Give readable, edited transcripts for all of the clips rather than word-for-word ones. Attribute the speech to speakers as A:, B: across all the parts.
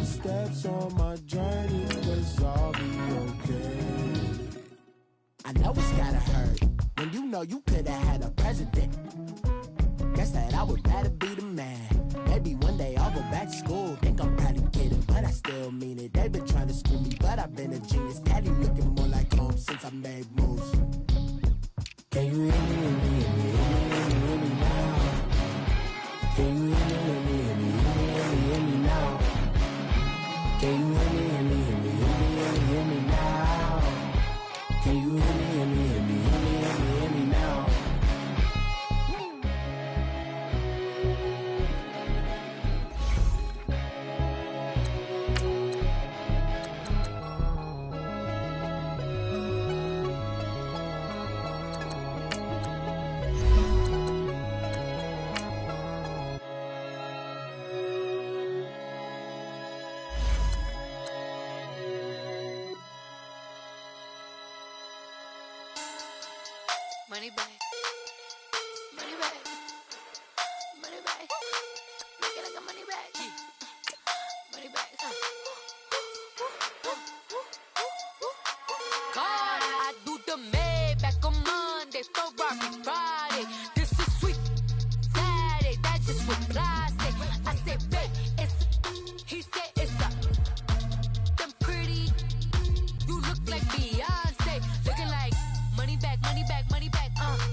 A: baby steps on my journey, 'cause I'll be okay.
B: I know it's gotta hurt when you know you could've had a president. Guess that I would rather be the man. Maybe one day I'll go back to school. Think I'm probably kidding, but I still mean it. They've been trying to school me, but I've been a genius. Daddy looking more like home since I made moves. Can you hear me, hear me, hear me, hear me, hear me now? Can you hear me, hear me, hear me, hear me, hear me, hear me now? Can you hear me, hear me, hear me, hear me, hear me, hear me now? Can you hear me, hear me, hear me, hear me, hear me, hear me now?
C: Money back, money back, money back. Make it like a money back, money back. God, I do the Maybach on Monday, Ferrari Friday. This is sweet Saturday, that's just what I say. I say, babe, it's he said it's a them pretty. You look like Beyonce, looking like money back, money back, money back.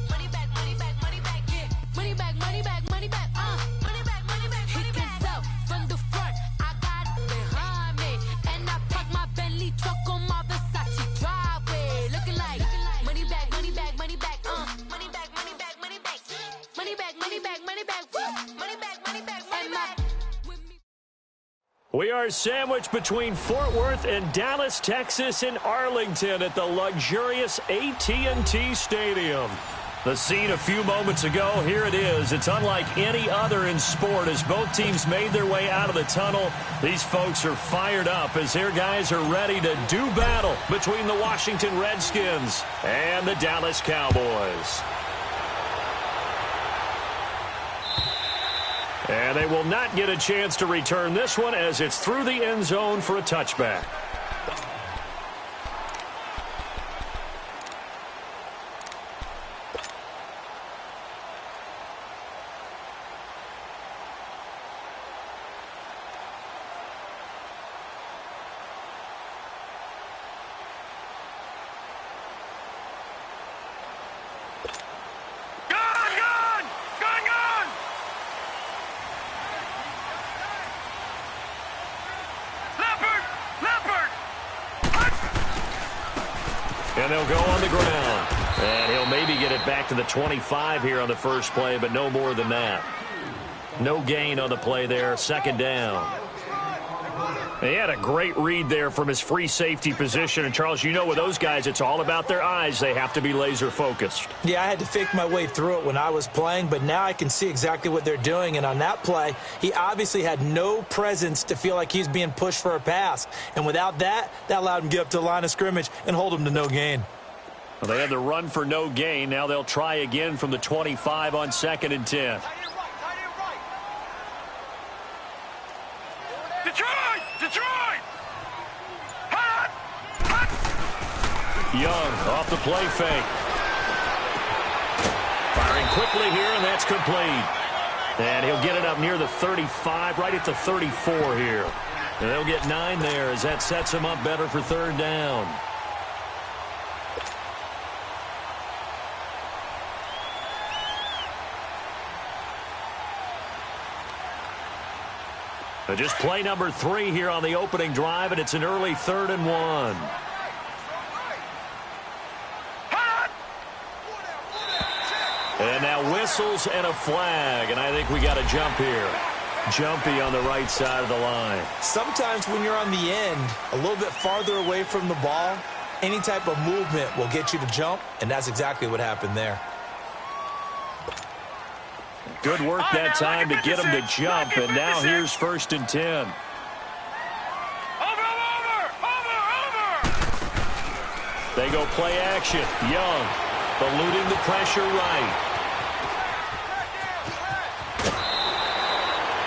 C: Money back, money back, money back, yeah. Money back, money back, money back, money back, money back, money back. He can tell from the front, I got it behind me. And I park my Bentley truck on my Versace driveway. Looking like money back, money back, money back, money back, money back, money back. Money back, money back, money back, money back, money back, money back.
D: We are sandwiched between Fort Worth and Dallas, Texas, and Arlington at the luxurious AT&T Stadium. The scene a few moments ago, here it is. It's unlike any other in sport as both teams made their way out of the tunnel. These folks are fired up as their guys are ready to do battle between the Washington Redskins and the Dallas Cowboys. And they will not get a chance to return this one as it's through the end zone for a touchback. And they'll go on the ground. And he'll maybe get it back to the 25 here on the first play, but no more than that. No gain on the play there, second down. He had a great read there from his free safety position. And, Charles, you know with those guys, it's all about their eyes. They have to be laser focused.
E: Yeah, I had to fake my way through it when I was playing, but now I can see exactly what they're doing. And on that play, he obviously had no presence to feel like he's being pushed for a pass. And without that, that allowed him to get up to the line of scrimmage and hold him to no gain.
D: Well, they had the run for no gain. Now they'll try again from the 25 on 2nd and 10.
F: Detroit!
D: Young off the play fake. Firing quickly here, and that's complete. And he'll get it up near the 35, right at the 34 here. And they'll get 9 there as that sets him up better for third down. Just play number 3 here on the opening drive, and it's an early 3rd and 1. And now whistles and a flag, and I think we got a jump here. Jumpy on the right side of the line.
E: Sometimes when you're on the end, a little bit farther away from the ball, any type of movement will get you to jump, and that's exactly what happened there.
D: Good work that time to get him to jump, and now here's 1st and 10.
F: Over!
D: They go play action. Young eluding the pressure right.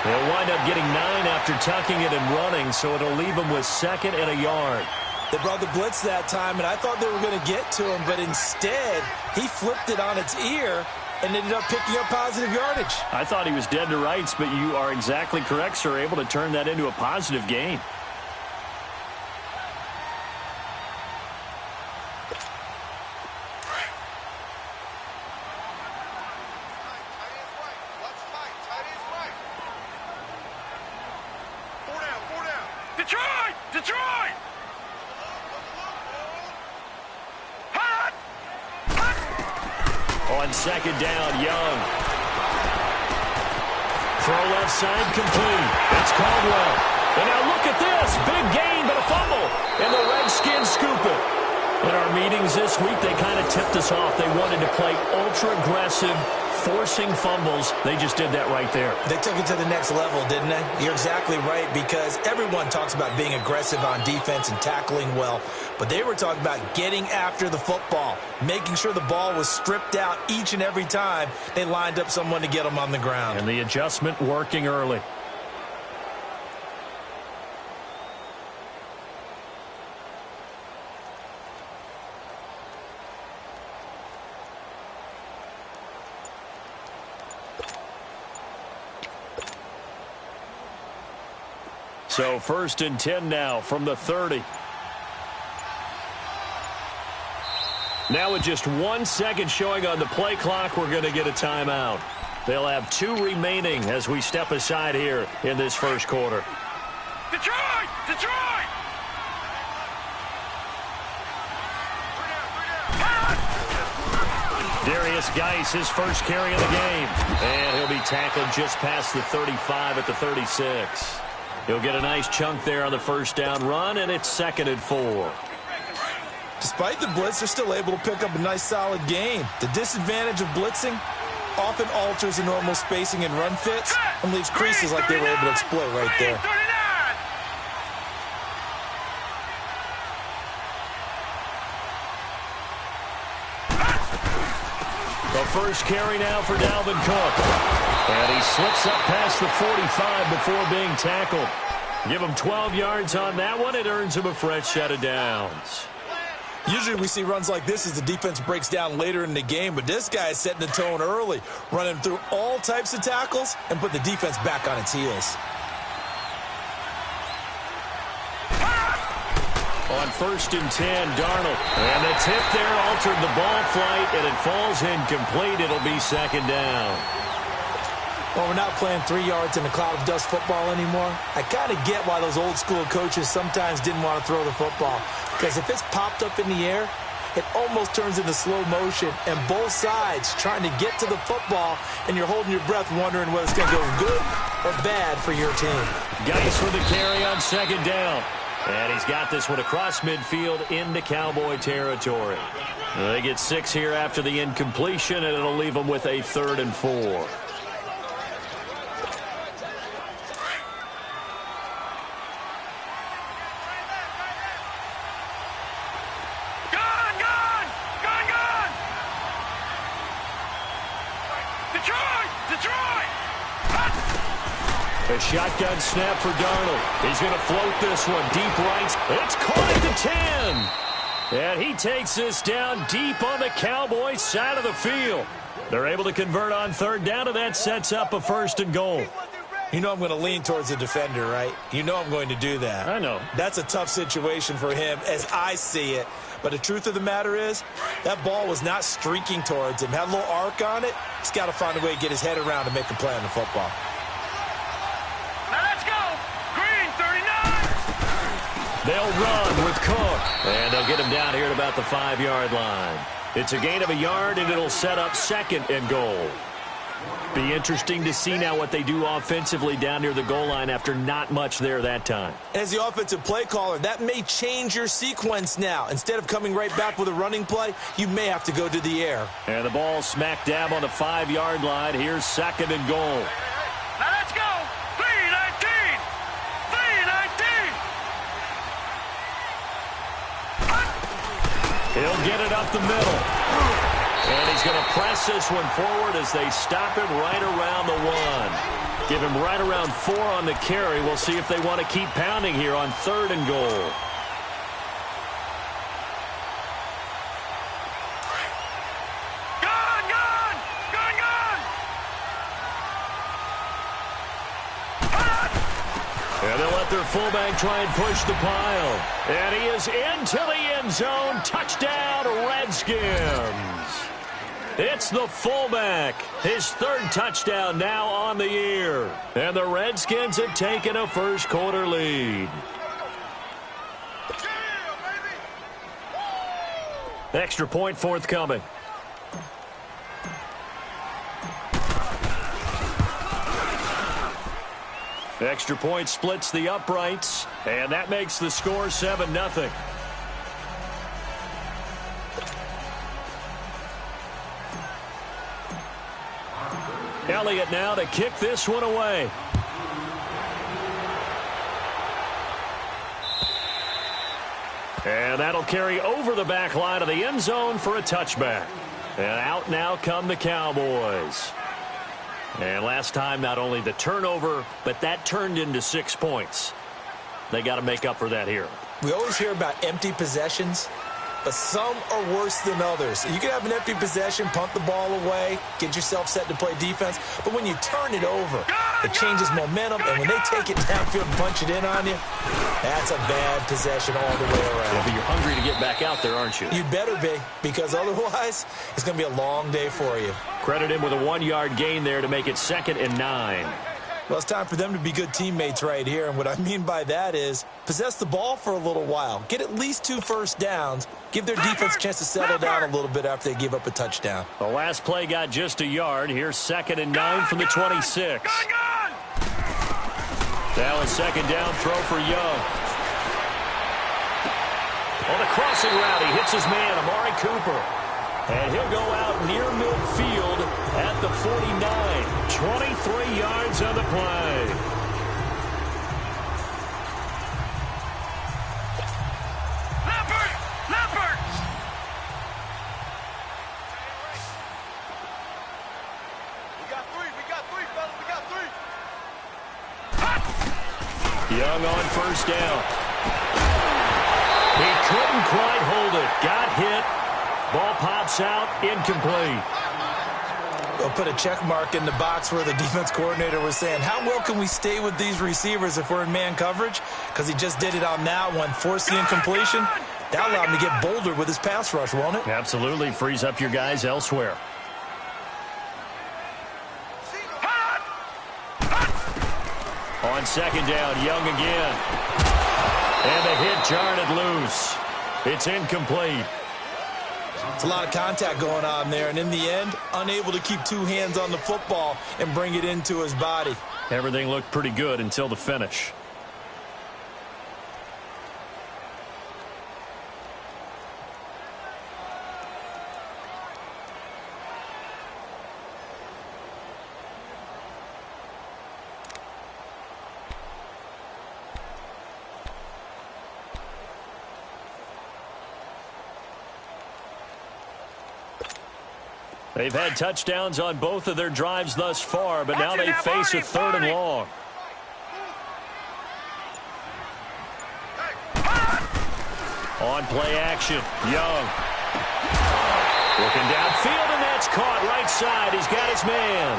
D: They'll wind up getting 9 after tucking it and running, so it'll leave them with 2nd and a yard.
E: They brought the blitz that time, and I thought they were going to get to him, but instead, he flipped it on its ear and ended up picking up positive yardage.
D: I thought he was dead to rights, but you are exactly correct, sir. Able to turn that into a positive gain.
F: Detroit! Detroit! Hot!
D: On 2nd down, Young. Throw left side complete. It's Caldwell. And now look at this. Big gain, but a fumble. And the Redskins scoop it. In our meetings this week, they kind of tipped us off. They wanted to play ultra-aggressive, forcing fumbles. They just did that right there.
E: They took it to the next level, didn't they? You're exactly right, because everyone talks about being aggressive on defense and tackling well, but they were talking about getting after the football, making sure the ball was stripped out each and every time they lined up someone to get them on the ground.
D: And the adjustment working early. So 1st and 10 now from the 30. Now with just 1 second showing on the play clock, we're going to get a timeout. They'll have 2 remaining as we step aside here in this first quarter.
F: Detroit! Detroit!
D: Darius Geis, his first carry of the game. And he'll be tackled just past the 35 at the 36. He'll get a nice chunk there on the first down run, and it's 2nd and 4.
E: Despite the blitz, they're still able to pick up a nice solid gain. The disadvantage of blitzing often alters the normal spacing and run fits and leaves creases like they were able to exploit right there.
D: The first carry now for Dalvin Cook. And he slips up past the 45 before being tackled. Give him 12 yards on that one. It earns him a fresh set of downs.
E: Usually we see runs like this as the defense breaks down later in the game, but this guy is setting the tone early, running through all types of tackles and put the defense back on its heels.
D: On 1st and 10, Darnold. And the tip there altered the ball flight, and it falls incomplete. It'll be 2nd down.
E: Well, we're not playing 3 yards in a cloud of dust football anymore. I kind of get why those old school coaches sometimes didn't want to throw the football. Because if it's popped up in the air, it almost turns into slow motion. And both sides trying to get to the football, and you're holding your breath wondering whether it's going to go good or bad for your team.
D: Geis with the carry on 2nd down. And he's got this one across midfield into Cowboy territory. They get 6 here after the incompletion, and it'll leave them with a 3rd and 4. A shotgun snap for Darnold. He's going to float this one deep right. It's caught at the 10. And he takes this down deep on the Cowboys side of the field. They're able to convert on 3rd down, and that sets up a 1st and goal.
E: You know I'm going to lean towards the defender, right? You know I'm going to do that.
D: I know.
E: That's a tough situation for him as I see it. But the truth of the matter is, that ball was not streaking towards him. Had a little arc on it. He's got to find a way to get his head around and make a play on the football.
F: Now let's go! Green, 39!
D: They'll run with Cook. And they'll get him down here at about the 5-yard line. It's a gain of a yard, and it'll set up 2nd and goal. Be interesting to see now what they do offensively down near the goal line after not much there that time.
E: As the offensive play caller, that may change your sequence now. Instead of coming right back with a running play, you may have to go to the air.
D: And the ball smack dab on the 5-yard line. Here's 2nd and goal.
F: Now let's go! 3-19! 3-19!
D: He'll get it up the middle. And he's going to press this one forward as they stop him right around the 1. Give him right around 4 on the carry. We'll see if they want to keep pounding here on 3rd and goal. And they'll let their fullback try and push the pile. And he is into the end zone. Touchdown, Redskins. It's the fullback. His 3rd touchdown now on the year. And the Redskins have taken a first-quarter lead. Extra point forthcoming. Extra point splits the uprights, and that makes the score 7-0. Elliott now to kick this one away. And that'll carry over the back line of the end zone for a touchback. And out now come the Cowboys. And last time, not only the turnover, but that turned into 6 points. They got to make up for that here.
E: We always hear about empty possessions, but some are worse than others. You can have an empty possession, punt the ball away, get yourself set to play defense, but when you turn it over, it changes momentum, and when they take it downfield and punch it in on you, that's a bad possession all the way around.
D: Yeah, but you're hungry to get back out there, aren't you?
E: You'd better be, because otherwise, it's going to be a long day for you.
D: Credit him with a 1-yard gain there to make it 2nd and 9.
E: Well, it's time for them to be good teammates right here, and what I mean by that is possess the ball for a little while, get at least 2 first downs, give their defense a chance to settle down a little bit after they give up a touchdown.
D: The last play got just a yard. Here's 2nd and 9 from the 26. Now a 2nd down throw for Young. On the crossing route, he hits his man, Amari Cooper. And he'll go out near midfield at the 49. 23 yards on the play.
F: Leopard! We got three, fellas. We got 3.
D: Young on first down. He couldn't quite hold it. Got hit. Ball pops out, incomplete.
E: They'll put a check mark in the box where the defense coordinator was saying, how well can we stay with these receivers if we're in man coverage? Because he just did it on that one, forced the incompletion. That allowed him to get bolder with his pass rush, won't it?
D: Absolutely. Frees up your guys elsewhere. On 2nd down, Young again. And the hit jarred it loose. It's incomplete.
E: It's a lot of contact going on there, and in the end, unable to keep 2 hands on the football and bring it into his body.
D: Everything looked pretty good until the finish. They've had touchdowns on both of their drives thus far, but now they face a 3rd and long. On play action, Young. Looking downfield, and that's caught right side. He's got his man.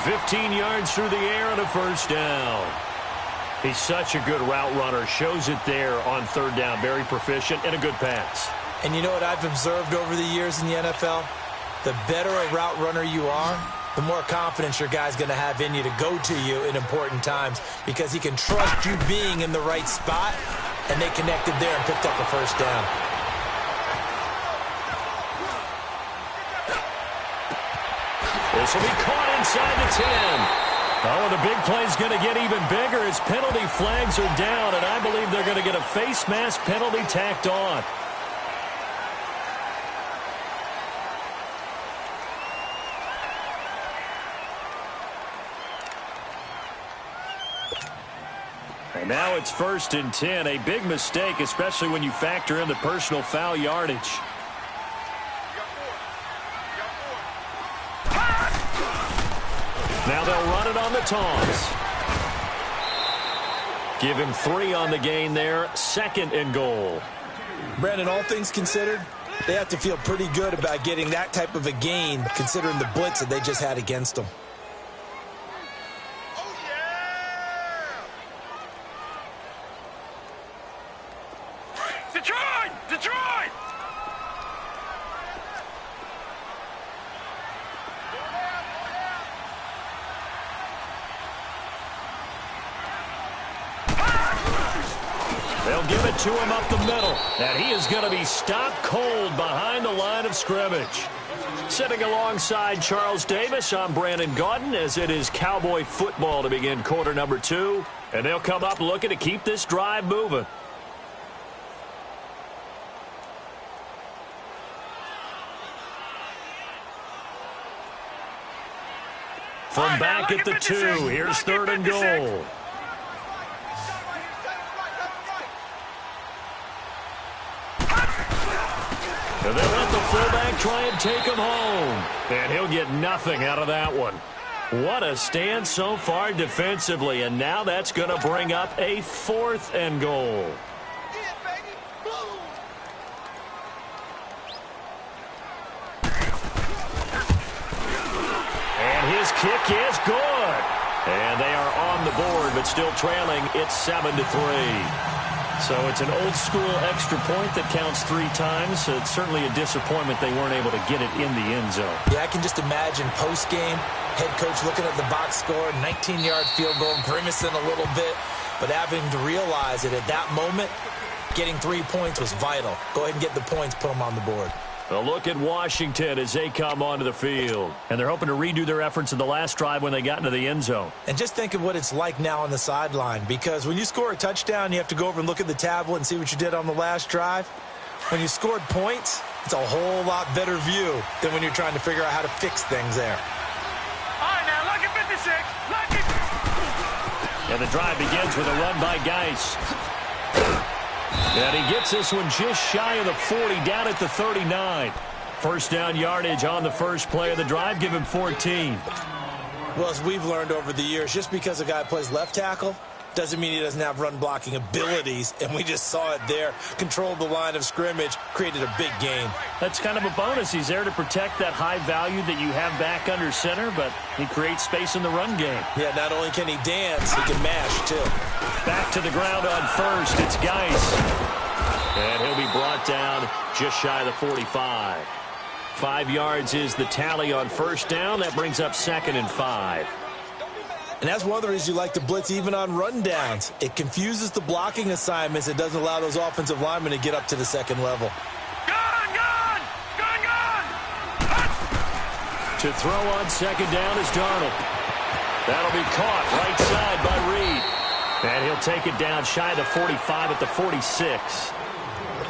D: 15 yards through the air and a first down. He's such a good route runner. Shows it there on 3rd down. Very proficient and a good pass.
E: And you know what I've observed over the years in the NFL? The better a route runner you are, the more confidence your guy's going to have in you to go to you in important times because he can trust you being in the right spot, and they connected there and picked up a first down.
D: This will be caught inside the 10. Oh, the big play's going to get even bigger as penalty flags are down, and I believe they're going to get a face mask penalty tacked on. And now it's 1st and 10. A big mistake, especially when you factor in the personal foul yardage. Now they'll run it on the toss. Give him 3 on the gain there. 2nd and goal.
E: Brandon, all things considered, they have to feel pretty good about getting that type of a gain considering the blitz that they just had against them.
F: Detroit! Detroit!
D: They'll give it to him up the middle. And he is going to be stopped cold behind the line of scrimmage. Sitting alongside Charles Davis, I'm Brandon Gaudin, as it is Cowboy football to begin quarter number 2. And they'll come up looking to keep this drive moving. From back at the 2, here's 3rd and goal. And they'll let the fullback try and take him home. And he'll get nothing out of that one. What a stand so far defensively. And now that's going to bring up a 4th and goal. And his kick is good. And they are on the board, but still trailing. It's 7-3. So it's an old-school extra point that counts 3 times. So it's certainly a disappointment they weren't able to get it in the end zone.
E: Yeah, I can just imagine post-game, head coach looking at the box score, 19-yard field goal, grimacing a little bit, but having to realize that at that moment, getting 3 points was vital. Go ahead and get the points, put them on the board.
D: A look at Washington as they come onto the field. And they're hoping to redo their efforts in the last drive when they got into the end zone.
E: And just think of what it's like now on the sideline, because when you score a touchdown, you have to go over and look at the tablet and see what you did on the last drive. When you scored points, it's a whole lot better view than when you're trying to figure out how to fix things there.
F: All right, now, look at 56. Look at...
D: And the drive begins with a run by Geis. And he gets this one just shy of the 40, down at the 39. First down yardage on the first play of the drive. Give him 14.
E: Well, as we've learned over the years, just because a guy plays left tackle doesn't mean he doesn't have run-blocking abilities, and we just saw it there. Controlled the line of scrimmage, created a big gain.
D: That's kind of a bonus. He's there to protect that high value that you have back under center, but he creates space in the run game.
E: Yeah, not only can he dance, he can mash, too.
D: Back to the ground on first. It's Geis. And he'll be brought down just shy of the 45. 5 yards is the tally on first down. That brings up 2nd and 5.
E: And that's one of the reasons you like to blitz even on rundowns. It confuses the blocking assignments. It doesn't allow those offensive linemen to get up to the second level.
F: Gun!
D: To throw on second down is Darnold. That'll be caught right side by Reed. And he'll take it down shy of the 45 at the 46.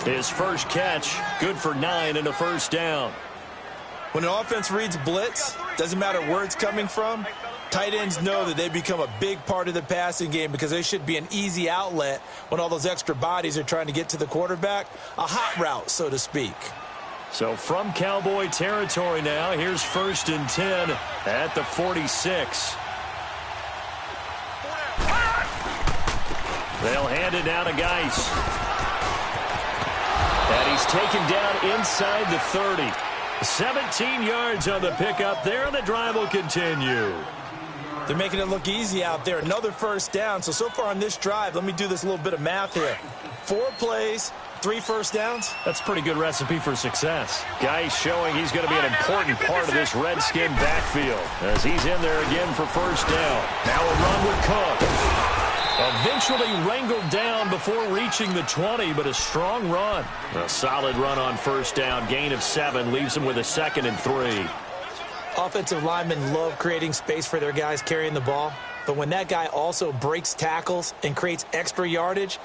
D: His first catch, good for 9 and a first down.
E: When an offense reads blitz, doesn't matter where it's coming from, tight ends know that they become a big part of the passing game because they should be an easy outlet when all those extra bodies are trying to get to the quarterback. A hot route, so to speak.
D: So from Cowboy territory now, here's 1st and 10 at the 46. They'll hand it down to Geis. And he's taken down inside the 30. 17 yards on the pickup there, and the drive will continue.
E: They're making it look easy out there. Another first down. So far on this drive, let me do this little bit of math here. 4 plays, 3 first downs.
D: That's a pretty good recipe for success. Geis showing he's going to be an important part of this Redskin backfield as he's in there again for first down. Now a run with Cook. Eventually wrangled down before reaching the 20, but a strong run. A solid run on first down. Gain of 7 leaves him with a 2nd and 3.
E: Offensive linemen love creating space for their guys carrying the ball, but when that guy also breaks tackles and creates extra yardage,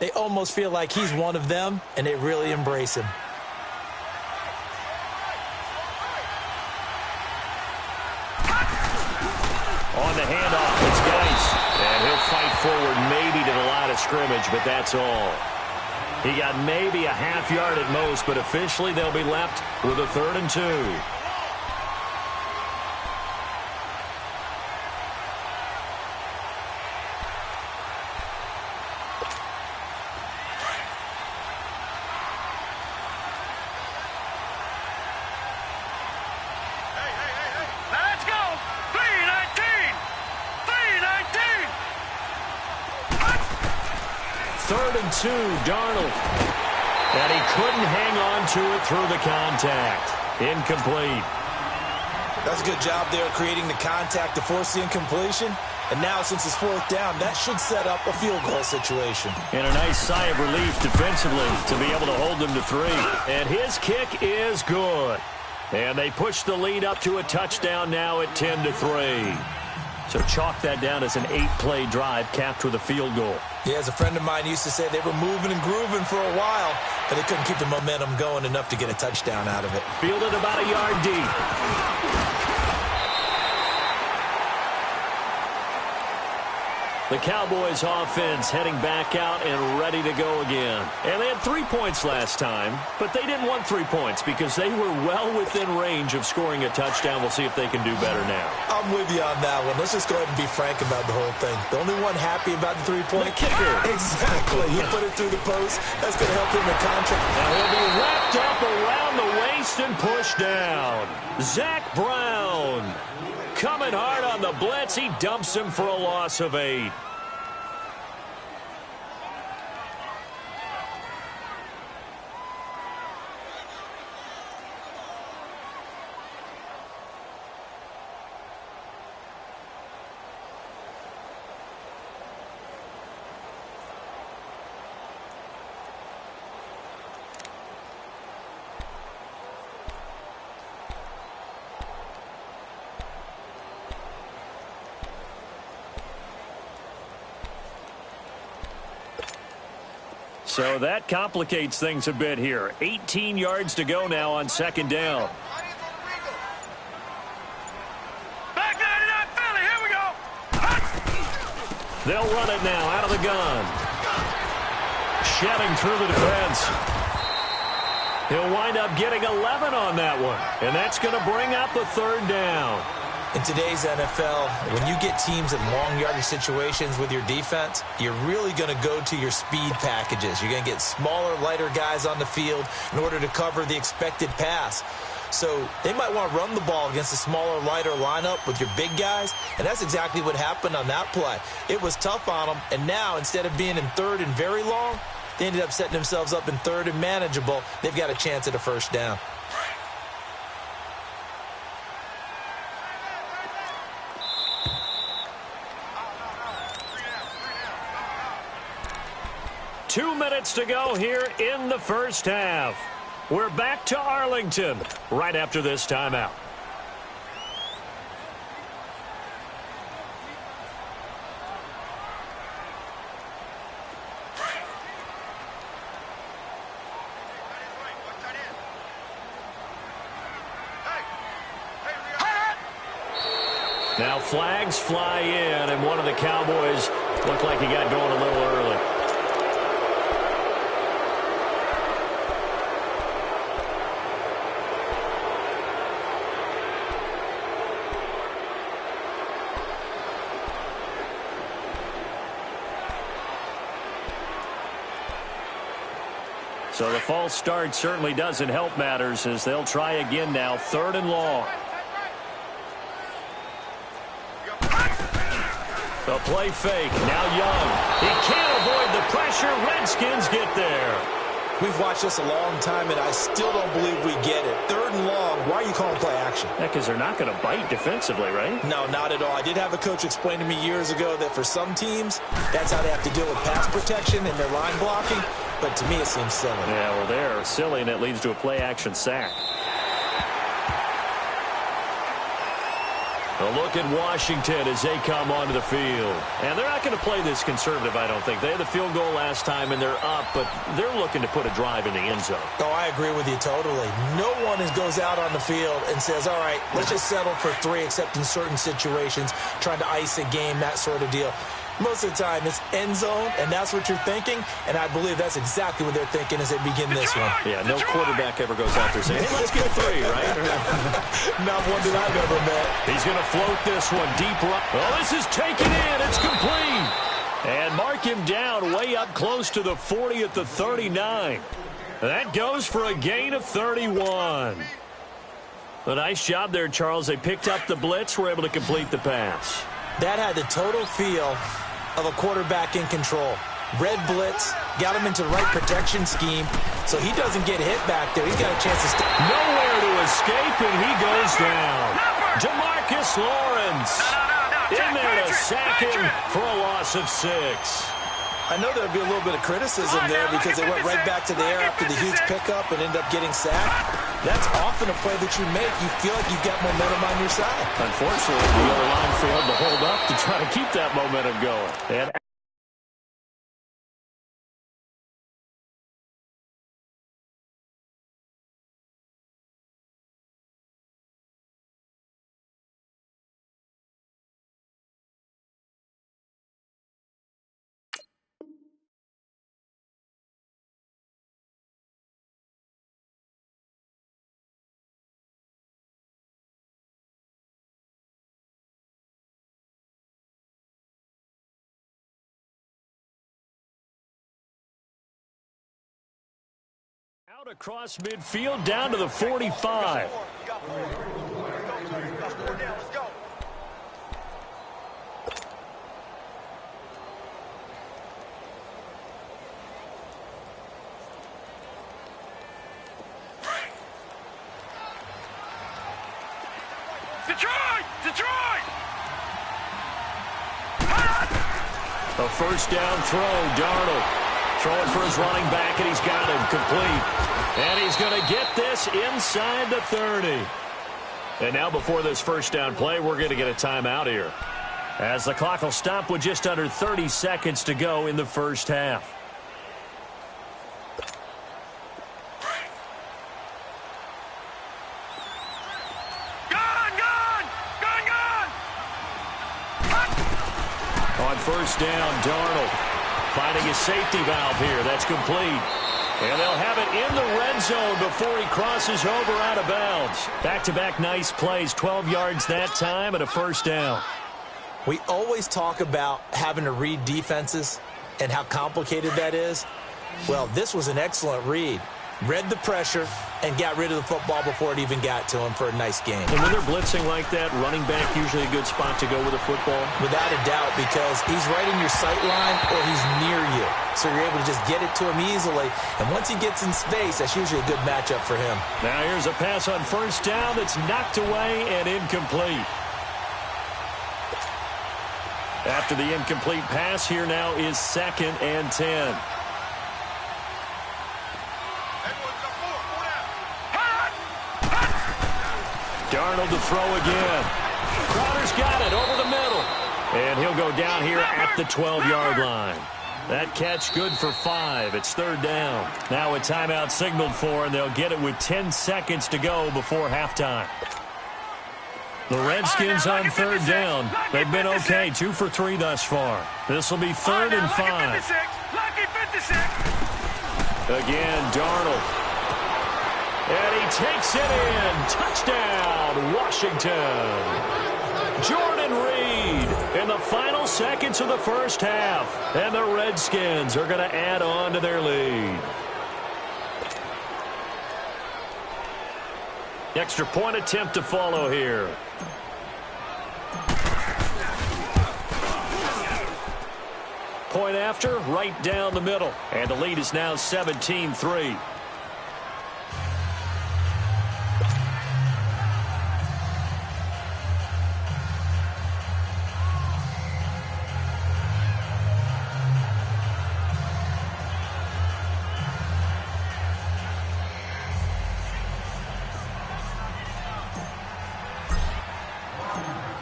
E: they almost feel like he's one of them, and they really embrace him.
D: On the handoff, it's Geis. And he'll fight forward maybe to the line of scrimmage, but that's all. He got maybe a half yard at most, but officially they'll be left with a 3rd and 2. 3rd and 2, Darnold. And he couldn't hang on to it through the contact. Incomplete.
E: That's a good job there creating the contact to force the incompletion. And now, since it's 4th down, that should set up a field goal situation.
D: And a nice sigh of relief defensively to be able to hold them to 3. And his kick is good. And they push the lead up to a touchdown now at 10-3. So chalk that down as an 8-play drive capped with a field goal.
E: Yeah, as a friend of mine used to say, they were moving and grooving for a while, but they couldn't keep the momentum going enough to get a touchdown out of it.
D: Fielded about a yard deep. The Cowboys offense heading back out and ready to go again. And they had 3 points last time, but they didn't want 3 points because they were well within range of scoring a touchdown. We'll see if they can do better now.
E: I'm with you on that one. Let's just go ahead and be frank about the whole thing. The only one happy about the 3-point
D: kicker.
E: Exactly. He put it through the post. That's going to help him in contract.
D: Now he'll be wrapped up around the waist and pushed down. Zach Brown coming hard on the blitz. He dumps him for a loss of 8. So that complicates things a bit here. 18 yards to go now on 2nd down.
F: Back 99 Philly, here we go.
D: They'll run it now out of the gun. Shedding through the defense. He'll wind up getting 11 on that one. And that's going to bring up the 3rd down.
E: In today's NFL, when you get teams in long yardage situations with your defense, you're really going to go to your speed packages. You're going to get smaller, lighter guys on the field in order to cover the expected pass. So they might want to run the ball against a smaller, lighter lineup with your big guys, and that's exactly what happened on that play. It was tough on them, and now instead of being in 3rd and very long, they ended up setting themselves up in 3rd and manageable. They've got a chance at a 1st down.
D: Two minutes to go here in the 1st half. We're back to Arlington right after this timeout. Now flags fly in, and one of the Cowboys looked like he got going a little early. So the false start certainly doesn't help matters as they'll try again now, 3rd and long. The play fake, now Young. He can't avoid the pressure. Redskins get there.
E: We've watched this a long time, and I still don't believe we get it. 3rd and long, why are you calling play action?
D: Yeah, because they're not going to bite defensively, right?
E: No, not at all. I did have a coach explain to me years ago that for some teams, that's how they have to deal with pass protection and their line blocking. But to me, it seems silly.
D: Yeah, well, they're silly, and it leads to a play-action sack. A look at Washington as they come onto the field. And they're not going to play this conservative, I don't think. They had the field goal last time, and they're up, but they're looking to put a drive in the end zone.
E: Oh, I agree with you totally. No one goes out on the field and says, all right, let's just settle for 3, except in certain situations, trying to ice a game, that sort of deal. Most of the time, it's end zone, and that's what you're thinking, and I believe that's exactly what they're thinking as they begin this one.
D: Yeah, no quarterback ever goes out there saying, hey, let's get 3, right?
E: Not one that I've ever met.
D: He's going to float this one deep right. Oh, this is taken in. It's complete. And mark him down way up close to the 40 at the 39. That goes for a gain of 31. A nice job there, Charles. They picked up the blitz, were able to complete the pass.
E: That had the total feel of a quarterback in control. Red blitz, got him into the right protection scheme, so he doesn't get hit back there. He's got a chance to stay.
D: Nowhere to escape, and he goes down. DeMarcus Lawrence in there to sack him for a loss of 6.
E: I know there'll be a little bit of criticism there because they went right back to the air after the huge pickup and ended up getting sacked. That's often a play that you make. You feel like you've got momentum on your side.
D: Unfortunately, the other line failed to hold up to try to keep that momentum going. And out across midfield down to the 45.
F: Detroit!
D: A first down throw, Darnold. Throwing for his running back, and he's got him complete. And he's going to get this inside the 30. And now before this first down play, we're going to get a timeout here, as the clock will stop with just under 30 seconds to go in the first half. On first down, Darnold finding his safety valve here. That's complete. And they'll have it in the red zone before he crosses over out of bounds. Back-to-back nice plays, 12 yards that time and a first down.
E: We always talk about having to read defenses and how complicated that is. Well, this was an excellent read. Read the pressure and got rid of the football before it even got to him for a nice game.
D: And when they're blitzing like that, running back usually a good spot to go with a football?
E: Without a doubt, because he's right in your sight line or he's near you. So you're able to just get it to him easily. And once he gets in space, that's usually a good matchup for him.
D: Now here's a pass on first down that's knocked away and incomplete. After the incomplete pass, here now is 2nd and 10. Darnold to throw again. Crowder's got it over the middle. And he'll go down here at the 12-yard line. That catch good for 5. It's 3rd down. Now a timeout signaled for, and they'll get it with 10 seconds to go before halftime. The Redskins on 3rd down. They've been okay, 2 for 3 thus far. This will be 3rd and 5. Again, Darnold. And he takes it in. Touchdown, Washington. Jordan Reed in the final seconds of the first half. And the Redskins are going to add on to their lead. Extra point attempt to follow here. Point after, right down the middle. And the lead is now 17-3.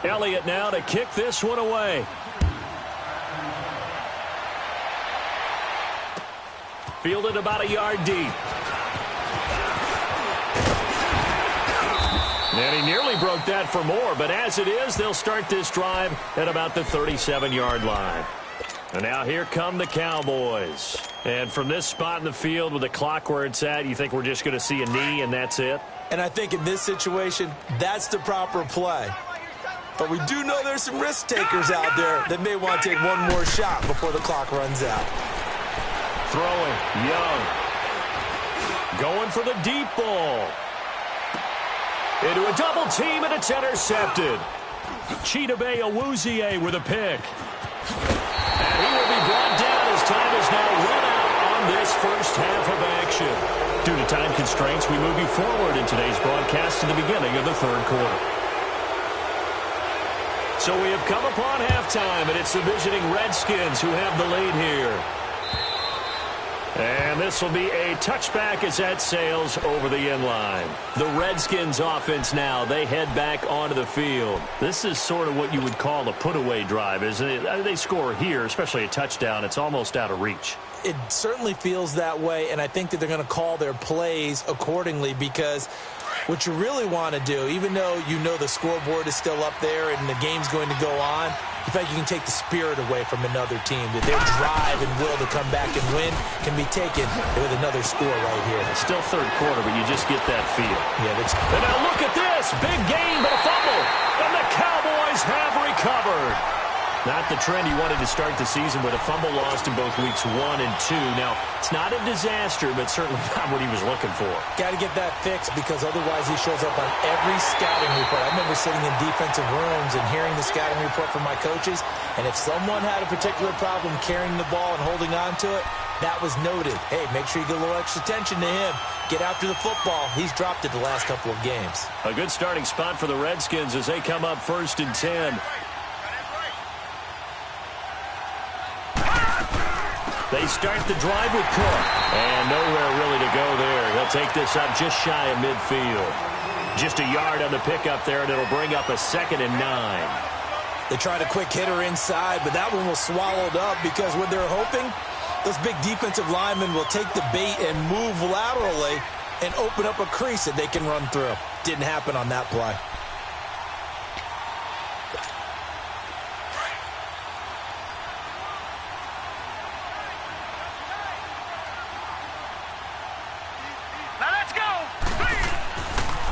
D: Elliott now to kick this one away. Fielded about a yard deep. And he nearly broke that for more, but as it is, they'll start this drive at about the 37-yard line. And now here come the Cowboys. And from this spot in the field with the clock where it's at, you think we're just going to see a knee and that's it?
E: And I think in this situation, that's the proper play. But we do know there's some risk takers out there that may want to take one more shot before the clock runs out.
D: Throwing, Young. Going for the deep ball. Into a double team, and it's intercepted. Chidobe Awuzie with a pick. And he will be brought down as as time is now run out on this first half of action. Due to time constraints, we move you forward in today's broadcast to the beginning of the third quarter. So we have come upon halftime, and it's the visiting Redskins who have the lead here. And this will be a touchback as that sails over the inline. The Redskins offense now, they head back onto the field. This is sort of what you would call a put-away drive, isn't it? They score here, especially a touchdown. It's almost out of reach.
E: It certainly feels that way, and I think that they're going to call their plays accordingly because what you really want to do, even though you know the scoreboard is still up there and the game's going to go on, you feel like you can take the spirit away from another team, that their drive and will to come back and win can be taken with another score right here.
D: It's still third quarter, but you just get that feel.
E: Yeah,
D: and now look at this. Big gain, but a fumble. And the Cowboys have recovered. Not the trend he wanted to start the season with a fumble lost in both weeks 1 and 2. Now, it's not a disaster, but certainly not what he was looking for.
E: Got to get that fixed because otherwise he shows up on every scouting report. I remember sitting in defensive rooms and hearing the scouting report from my coaches, and if someone had a particular problem carrying the ball and holding on to it, that was noted. Hey, make sure you get a little extra attention to him. Get after the football. He's dropped it the last couple of games.
D: A good starting spot for the Redskins as they come up 1st and 10. They start the drive with Cook. And nowhere really to go there. He'll take this up just shy of midfield. Just a yard on the pickup there, and it'll bring up a 2nd and 9.
E: They tried a quick hitter inside, but that one was swallowed up because what they're hoping, those big defensive linemen will take the bait and move laterally and open up a crease that they can run through. Didn't happen on that play.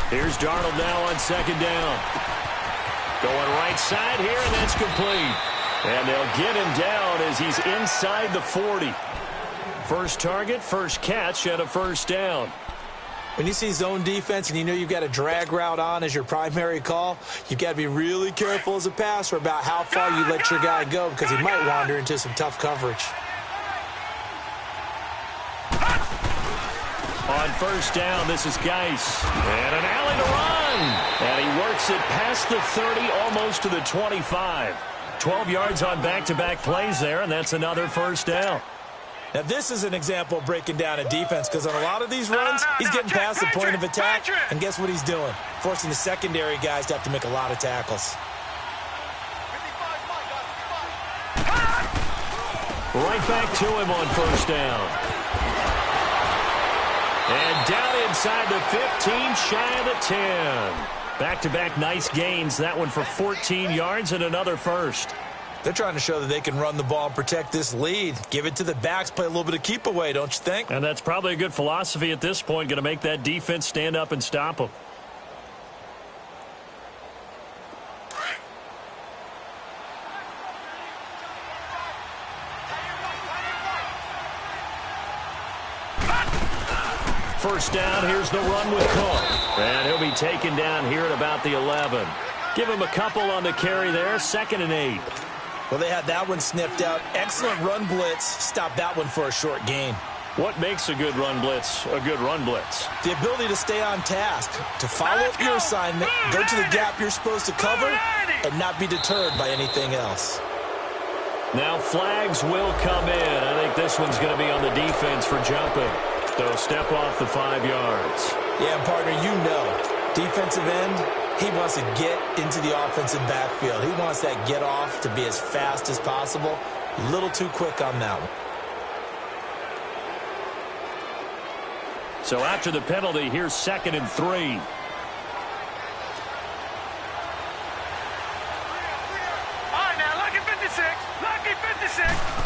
D: Here's Darnold now on 2nd down. Going right side here, and that's complete. And they'll get him down as he's inside the 40. First target, first catch, and a 1st down.
E: When you see zone defense and you know you've got a drag route on as your primary call, you've got to be really careful as a passer about how far you let your guy go because he might wander into some tough coverage.
D: On 1st down, this is Geis. And an alley to run. And he works it past the 30, almost to the 25. 12 yards on back-to-back plays there, and that's another 1st down.
E: Now, this is an example of breaking down a defense because on a lot of these runs, he's getting past the point of attack, and guess what he's doing? Forcing the secondary guys to have to make a lot of tackles.
D: Right back to him on 1st down. And down inside the 15, shy of the 10. Back-to-back nice gains. That one for 14 yards and another 1st.
E: They're trying to show that they can run the ball and protect this lead. Give it to the backs, play a little bit of keep away, don't you think?
D: And that's probably a good philosophy at this point. Going to make that defense stand up and stop them. First down, here's the run with Cook. And he'll be taken down here at about the 11. Give him a couple on the carry there, 2nd and 8.
E: Well, they had that one sniffed out. Excellent run blitz. Stop that one for a short gain.
D: What makes a good run blitz a good run blitz?
E: The ability to stay on task, to follow up your assignment, go to the gap you're supposed to cover, and not be deterred by anything else.
D: Now flags will come in. I think this one's going to be on the defense for jumping. So step off the 5 yards.
E: Yeah, partner, you know, defensive end, he wants to get into the offensive backfield. He wants that get off to be as fast as possible. A little too quick on that one.
D: So after the penalty, here's 2nd and 3.
F: All right, now, lucky 56. Lucky 56.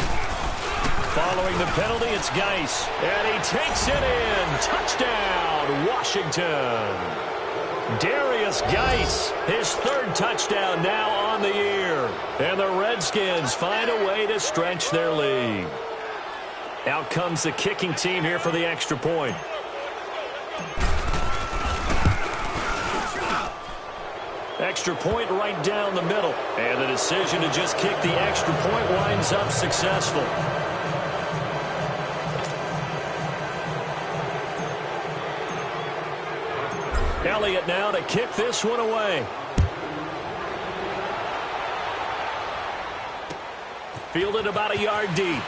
D: Following the penalty, it's Geis. And he takes it in. Touchdown, Washington. Darius Geis, his 3rd touchdown now on the year. And the Redskins find a way to stretch their lead. Out comes the kicking team here for the extra point. Extra point right down the middle. And the decision to just kick the extra point winds up successful. Elliott now to kick this one away. Fielded about a yard deep.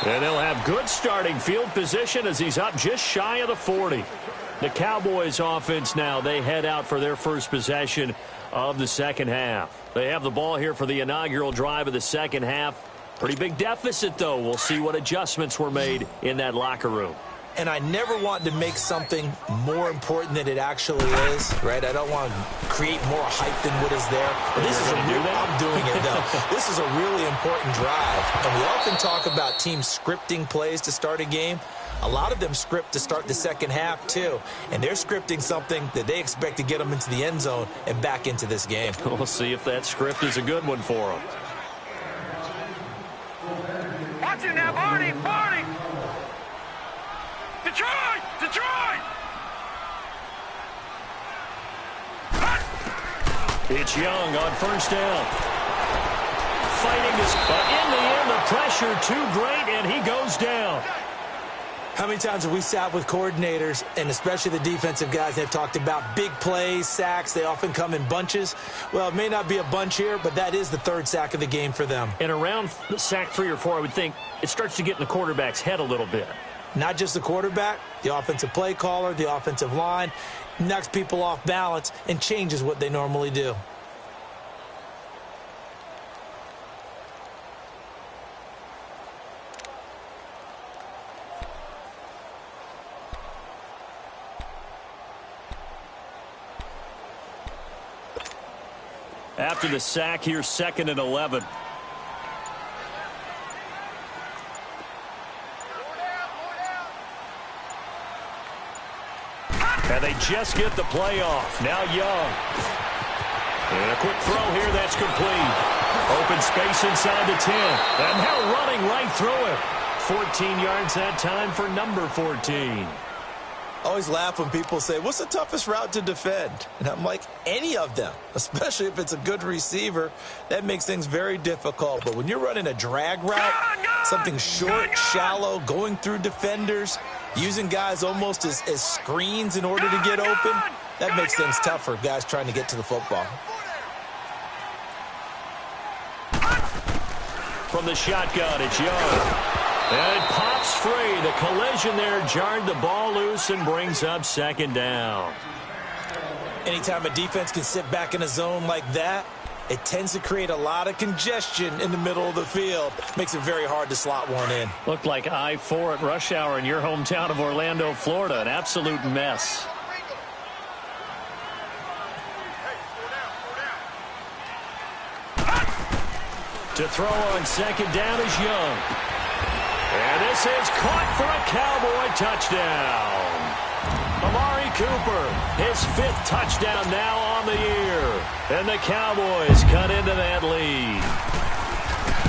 D: And they'll have good starting field position as he's up just shy of the 40. The Cowboys offense now, they head out for their first possession of the second half. They have the ball here for the inaugural drive of the second half. Pretty big deficit, though. We'll see what adjustments were made in that locker room.
E: And I never want to make something more important than it actually is, right? I don't want to create more hype than what is there. But this is I'm doing it, though. This is a really important drive. And we often talk about teams scripting plays to start a game. A lot of them script to start the second half, too. And they're scripting something that they expect to get them into the end zone and back into this game.
D: We'll see if that script is a good one for them.
F: Watch it now, Barney! Barney! Detroit! Detroit!
D: It's Young on first down. Fighting this, but in the end, the pressure too great, and he goes down.
E: How many times have we sat with coordinators, and especially the defensive guys, they've talked about big plays, sacks. They often come in bunches. Well, it may not be a bunch here, but that is the third sack of the game for them.
D: And around sack 3 or 4, I would think it starts to get in the quarterback's head a little bit.
E: Not just the quarterback, the offensive play caller, the offensive line, knocks people off balance and changes what they normally do.
D: After the sack, here's 2nd and 11. And they just get the play off. Now Young. And a quick throw here that's complete. Open space inside the 10. And now running right through it. 14 yards that time for number 14.
E: I always laugh when people say, what's the toughest route to defend? And I'm like, any of them, especially if it's a good receiver. That makes things very difficult. But when you're running a drag route, something short, shallow, going through defenders, using guys almost as screens in order to get open, that makes things tough for guys trying to get to the football.
D: From the shotgun, it's Young. And it pops free. The collision there jarred the ball loose and brings up 2nd down.
E: Anytime a defense can sit back in a zone like that, it tends to create a lot of congestion in the middle of the field. Makes it very hard to slot one in.
D: Looked like I-4 at rush hour in your hometown of Orlando, Florida. An absolute mess. To throw on 2nd down is Young. And this is caught for a Cowboy touchdown. Amari Cooper, his 5th touchdown now on the year. And the Cowboys cut into that lead.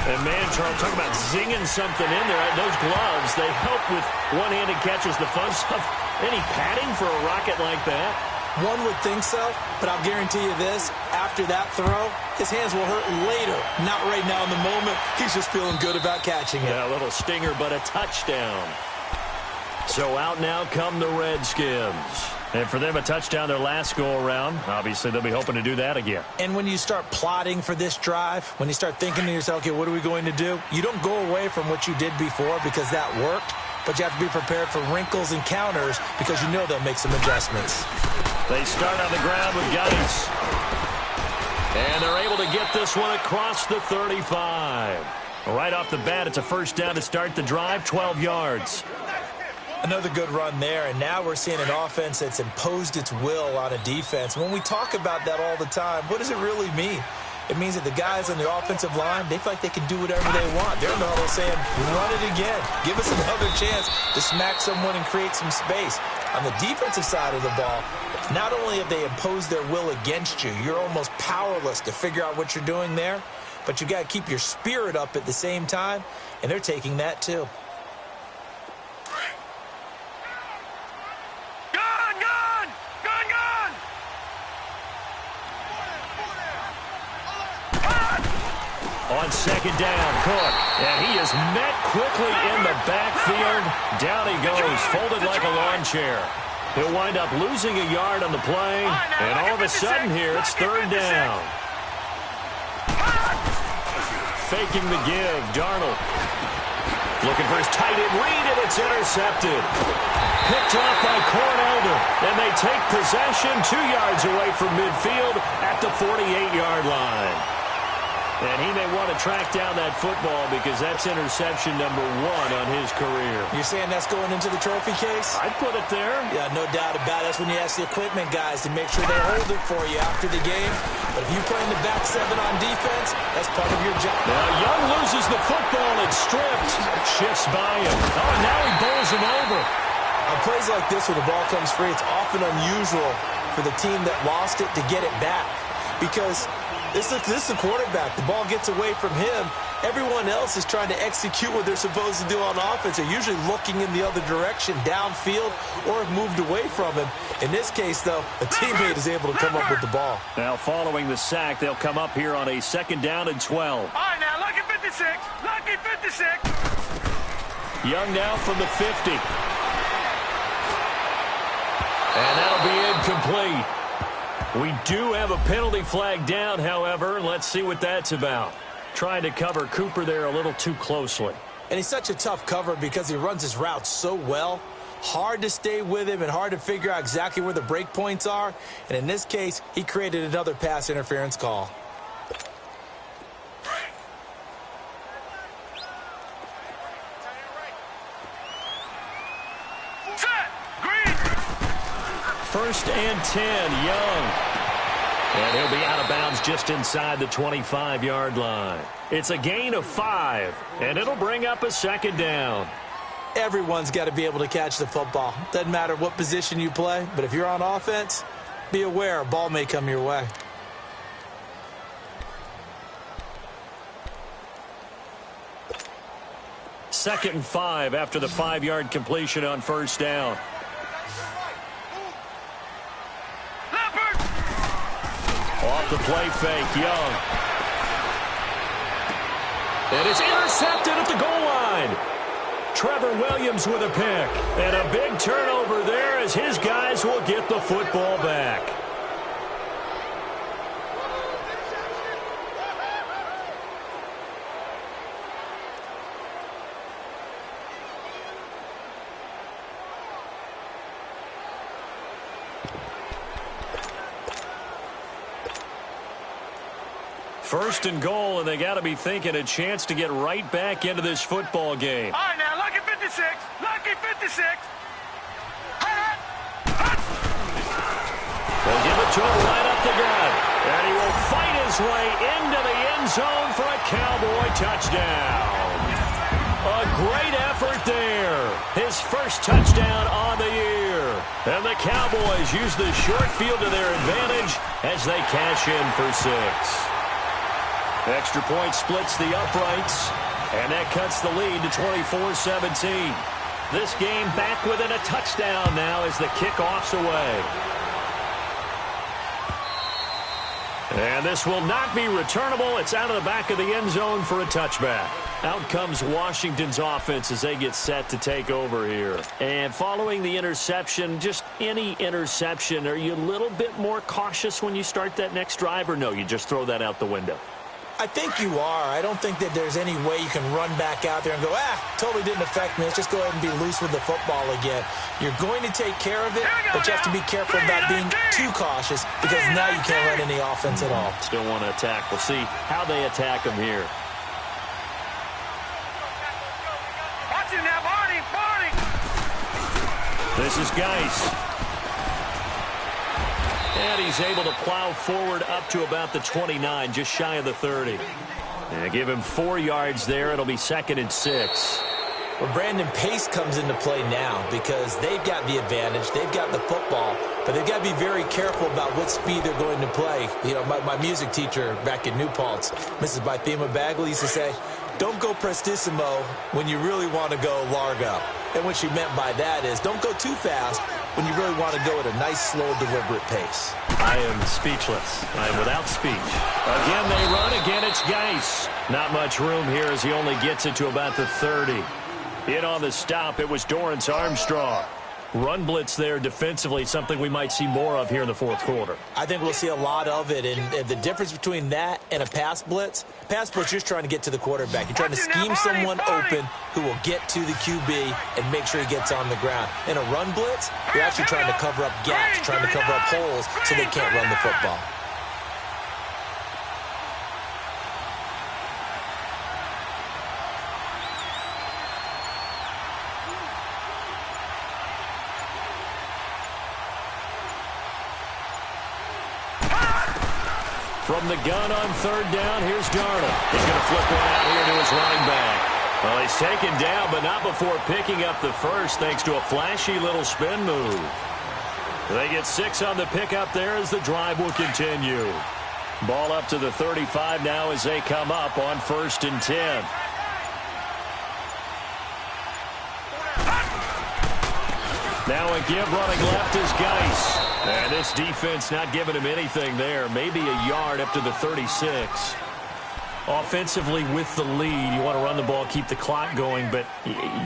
D: And, man, Charles, talk about zinging something in there. Those gloves, they help with one-handed catches, the fun stuff. Any padding for a rocket like that?
E: One would think so, but I'll guarantee you this. After that throw, his hands will hurt later. Not right now in the moment. He's just feeling good about catching it.
D: Yeah, a little stinger, but a touchdown. So out now come the Redskins. And for them, a touchdown their last go-around. Obviously, they'll be hoping to do that again.
E: And when you start plotting for this drive, when you start thinking to yourself, okay, what are we going to do? You don't go away from what you did before because that worked, but you have to be prepared for wrinkles and counters because you know they'll make some adjustments.
D: They start on the ground with Geis. And they're able to get this one across the 35. Right off the bat, it's a first down to start the drive, 12 yards.
E: Another good run there, and now we're seeing an offense that's imposed its will on a defense. When we talk about that all the time, what does it really mean? It means that the guys on the offensive line, they feel like they can do whatever they want. They're in the huddle saying, run it again. Give us another chance to smack someone and create some space. On the defensive side of the ball, not only have they imposed their will against you, you're almost powerless to figure out what you're doing there, but you got to keep your spirit up at the same time, and they're taking that too.
D: On second down, Cook. And he is met quickly in the backfield. Down he goes, folded like a lawn chair. He'll wind up losing a yard on the play. And all of a sudden here, it's third down. Faking the give, Darnold. Looking for his tight end read, and it's intercepted. Picked off by Cornelder. And they take possession 2 yards away from midfield at the 48-yard line. And he may want to track down that football because that's interception number 1 on his career.
E: You're saying that's going into the trophy case?
D: I'd put it there.
E: Yeah, no doubt about it. That's when you ask the equipment guys to make sure they hold it for you after the game. But if you play in the back 7 on defense, that's part of your job.
D: Now Young loses the football. It's stripped. Shifts by him. Oh, and now he bowls him over.
E: On plays like this where the ball comes free, it's often unusual for the team that lost it to get it back because this is the quarterback. The ball gets away from him. Everyone else is trying to execute what they're supposed to do on offense. They're usually looking in the other direction, downfield, or have moved away from him. In this case, though, a teammate is able to come up with the ball.
D: Now, following the sack, they'll come up here on a second down and 12.
F: All right, now, lucky 56. Lucky 56.
D: Young now from the 50. And that'll be incomplete. We do have a penalty flag down, however. Let's see what that's about. Trying to cover Cooper there a little too closely.
E: And he's such a tough cover because he runs his route so well. Hard to stay with him and hard to figure out exactly where the break points are. And in this case, he created another pass interference call.
D: First and 10, Young. And he'll be out of bounds just inside the 25-yard line. It's a gain of 5, and it'll bring up a second down.
E: Everyone's got to be able to catch the football. Doesn't matter what position you play, but if you're on offense, be aware a ball may come your way.
D: Second and 5 after the 5-yard completion on first down. Off the play fake, Young. And it's intercepted at the goal line. Trevor Williams with a pick. And a big turnover there as his guys will get the football back. First and goal, and they got to be thinking a chance to get right back into this football game.
F: All right, now, lucky 56. Lucky 56.
D: They'll give it to him right up the gut. And he will fight his way into the end zone for a Cowboy touchdown. A great effort there. His first touchdown on the year. And the Cowboys use the short field to their advantage as they cash in for 6. Extra point splits the uprights, and that cuts the lead to 24-17. This game back within a touchdown now as the kickoff's away. And this will not be returnable. It's out of the back of the end zone for a touchback. Out comes Washington's offense as they get set to take over here. And following the interception, just any interception, are you a little bit more cautious when you start that next drive, or no, you just throw that out the window?
E: I think you are. I don't think that there's any way you can run back out there and go, totally didn't affect me. Let's just go ahead and be loose with the football again. You're going to take care of it, but you have to be careful about being too cautious because now you can't run any offense at all.
D: Still want to attack. We'll see how they attack them here.
F: Watch him now, Barney.
D: This is Geis. And he's able to plow forward up to about the 29, just shy of the 30. And give him 4 yards there. It'll be second and 6.
E: Well, Brandon, pace comes into play now because they've got the advantage. They've got the football, but they've got to be very careful about what speed they're going to play. You know, my music teacher back in New Paltz, Mrs. Bythema Bagley, used to say, don't go prestissimo when you really want to go largo. And what she meant by that is don't go too fast when you really want to go at a nice, slow, deliberate pace.
D: I am speechless. I am without speech. Again, they run. Again, it's Geis. Not much room here as he only gets it to about the 30. In on the stop, it was Dorrance Armstrong. Run blitz there defensively, something we might see more of here in the fourth quarter.
E: I think we'll see a lot of it, and the difference between that and a pass blitz, you're just trying to get to the quarterback. You're trying to scheme someone open who will get to the QB and make sure he gets on the ground. In a run blitz, you're actually trying to cover up gaps, trying to cover up holes so they can't run the football.
D: From the gun on third down, here's Darnold. He's going to flip one out here to his running back. Well, he's taken down, but not before picking up the first thanks to a flashy little spin move. They get 6 on the pickup there as the drive will continue. Ball up to the 35 now as they come up on 1st and 10. Now a give running left is Geis. And this defense not giving him anything there. Maybe a yard up to the 36. Offensively with the lead, you want to run the ball, keep the clock going, but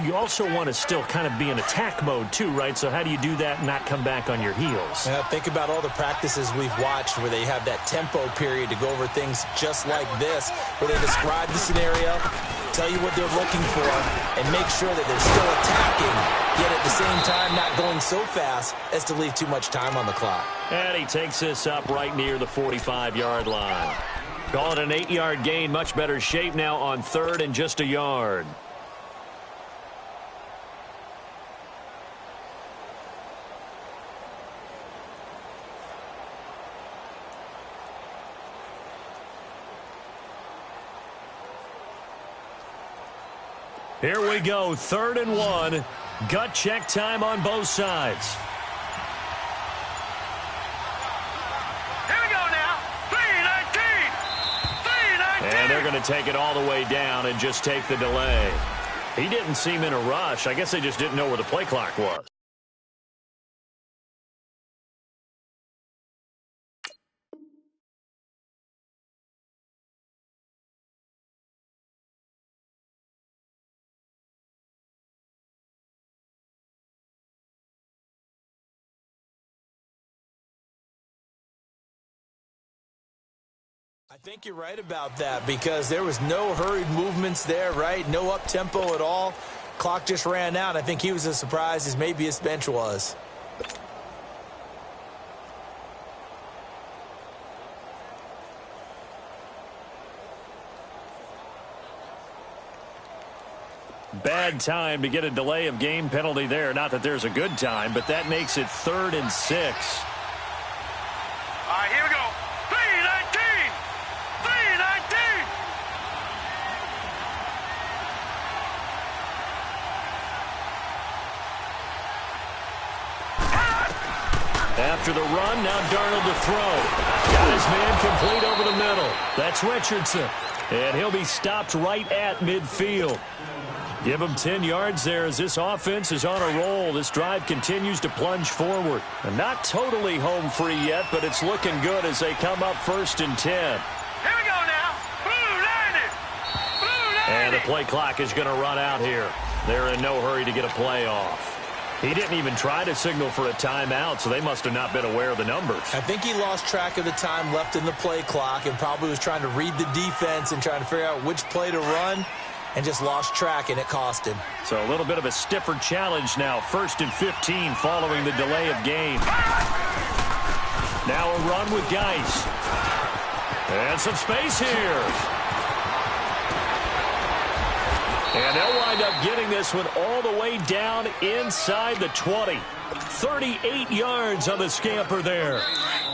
D: you also want to still kind of be in attack mode too, right? So how do you do that and not come back on your heels?
E: Yeah, think about all the practices we've watched where they have that tempo period to go over things just like this, where they describe the scenario, tell you what they're looking for, and make sure that they're still attacking, yet at the same time not going so fast as to leave too much time on the clock.
D: And he takes this up right near the 45-yard line. Call it an 8-yard gain. Much better shape now on 3rd and just a yard. Here we go, 3rd and 1. Gut check time on both sides. And they're going to take it all the way down and just take the delay. He didn't seem in a rush. I guess they just didn't know where the play clock was.
E: I think you're right about that because there was no hurried movements there, right? No up-tempo at all. Clock just ran out. I think he was as surprised as maybe his bench was.
D: Bad time to get a delay of game penalty there. Not that there's a good time, but that makes it 3rd and 6.
F: All right, here we go. 3-19. 3-19.
D: After the run, now Darnold to throw. Got his man complete over the middle. That's Richardson. And he'll be stopped right at midfield. Give him 10 yards there as this offense is on a roll. This drive continues to plunge forward. And not totally home free yet, but it's looking good as they come up 1st and 10.
F: Here we go now. Blue 90. Blue 90.
D: And the play clock is going to run out here. They're in no hurry to get a play off. He didn't even try to signal for a timeout, so they must have not been aware of the numbers.
E: I think he lost track of the time left in the play clock and probably was trying to read the defense and trying to figure out which play to run and just lost track, and it cost him.
D: So a little bit of a stiffer challenge now. 1st and 15 following the delay of game. Now a run with Geis. And some space here. And they'll wind up getting this one all the way down inside the 20. 38 yards on the scamper there.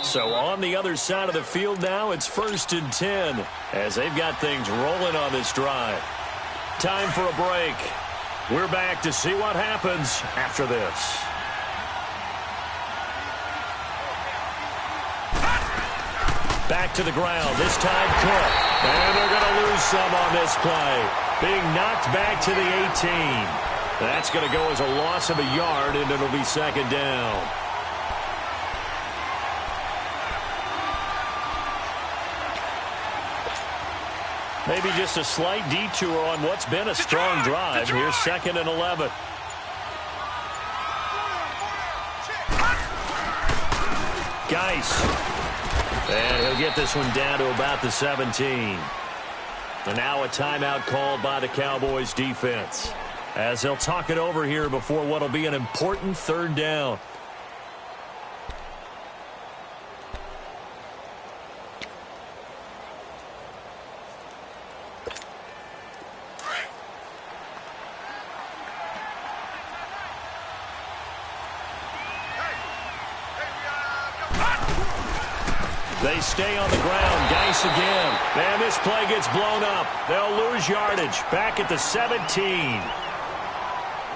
D: So on the other side of the field now, it's 1st and 10 as they've got things rolling on this drive. Time for a break. We're back to see what happens after this. Back to the ground. This time Cook. And they're going to lose some on this play. being knocked back to the 18. That's going to go as a loss of a yard, and it'll be second down. Maybe just a slight detour on what's been a strong drive. Here's 2nd and 11. Geis. And he'll get this one down to about the 17. And now a timeout called by the Cowboys defense, as they'll talk it over here before what will be an important 3rd down. They stay on the ground. Geis again. And this play gets blown up. They'll lose yardage. Back at the 17.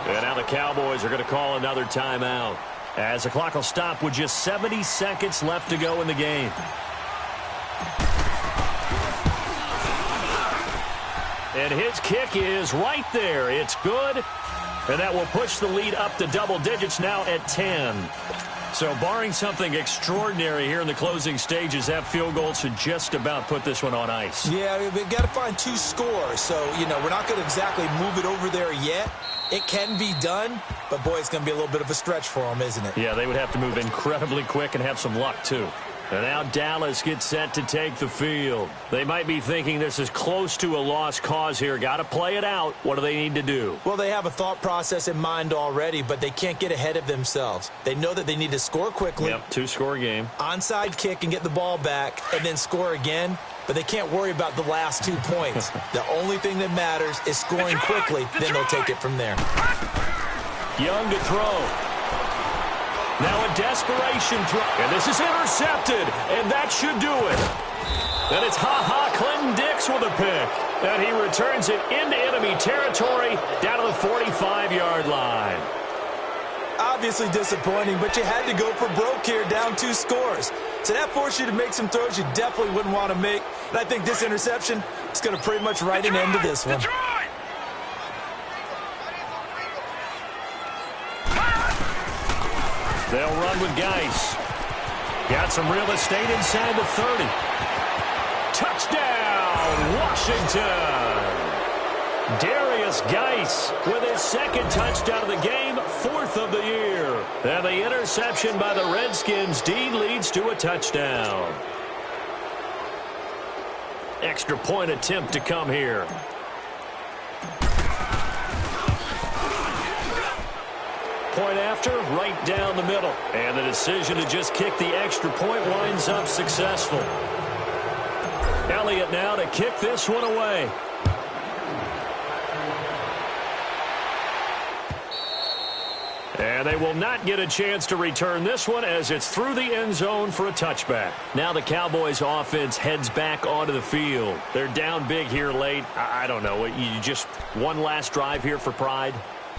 D: And now the Cowboys are going to call another timeout, as the clock will stop with just 70 seconds left to go in the game. And his kick is right there. It's good. And that will push the lead up to double digits now at 10. So barring something extraordinary here in the closing stages, that field goal should just about put this one on ice.
E: Yeah, we've got to find 2 scores. So, we're not going to exactly move it over there yet. It can be done, but, boy, it's going to be a little bit of a stretch for them, isn't it?
D: Yeah, they would have to move incredibly quick and have some luck, too. And now Dallas gets set to take the field. They might be thinking this is close to a lost cause here. Got to play it out. What do they need to do?
E: Well, they have a thought process in mind already, but they can't get ahead of themselves. They know that they need to score quickly.
D: Yep, 2-score game.
E: Onside kick and get the ball back and then score again. But they can't worry about the last 2 points. The only thing that matters is scoring quickly. Then they'll take it from there.
D: Young to throw. Now a desperation throw. And this is intercepted. And that should do it. And it's Clinton Dix with a pick. And he returns it into enemy territory down to the 45-yard line.
E: Obviously disappointing, but you had to go for broke here, down 2 scores. So that forced you to make some throws you definitely wouldn't want to make. And I think this interception is going to pretty much write an end to this one.
D: They'll run with Geis. Got some real estate inside the 30. Touchdown, Washington. Darius Geis with his 2nd touchdown of the game, 4th of the year. And the interception by the Redskins indeed leads to a touchdown. Extra point attempt to come here. Point after, right down the middle. And the decision to just kick the extra point winds up successful. Elliott now to kick this one away. And they will not get a chance to return this one as it's through the end zone for a touchback. Now the Cowboys offense heads back onto the field. They're down big here late. I don't know. You just one last drive here for pride?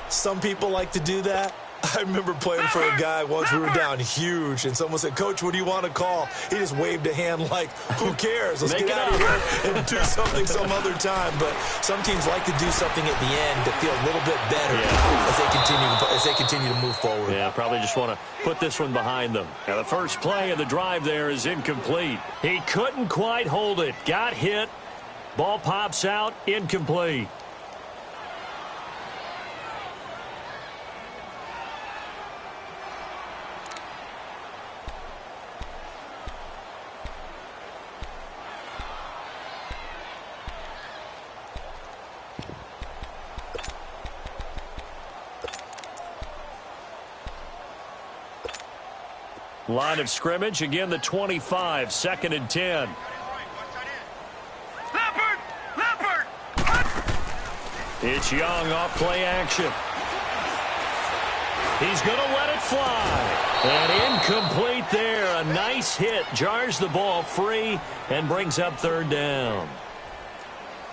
E: Some people like to do that. I remember playing for a guy once. We were down huge, and someone said, "Coach, what do you want to call?" He just waved a hand like, who cares? Let's get out of here and do something some other time. But some teams like to do something at the end to feel a little bit better as they continue to move forward.
D: Yeah, probably just want to put this one behind them. Now, the first play of the drive there is incomplete. He couldn't quite hold it. Got hit. Ball pops out. Incomplete. Line of scrimmage, again the 25, 2nd and 10.
F: Leopard!
D: It's Young off play action. He's going to let it fly. And incomplete there. A nice hit. Jars the ball free and brings up 3rd down.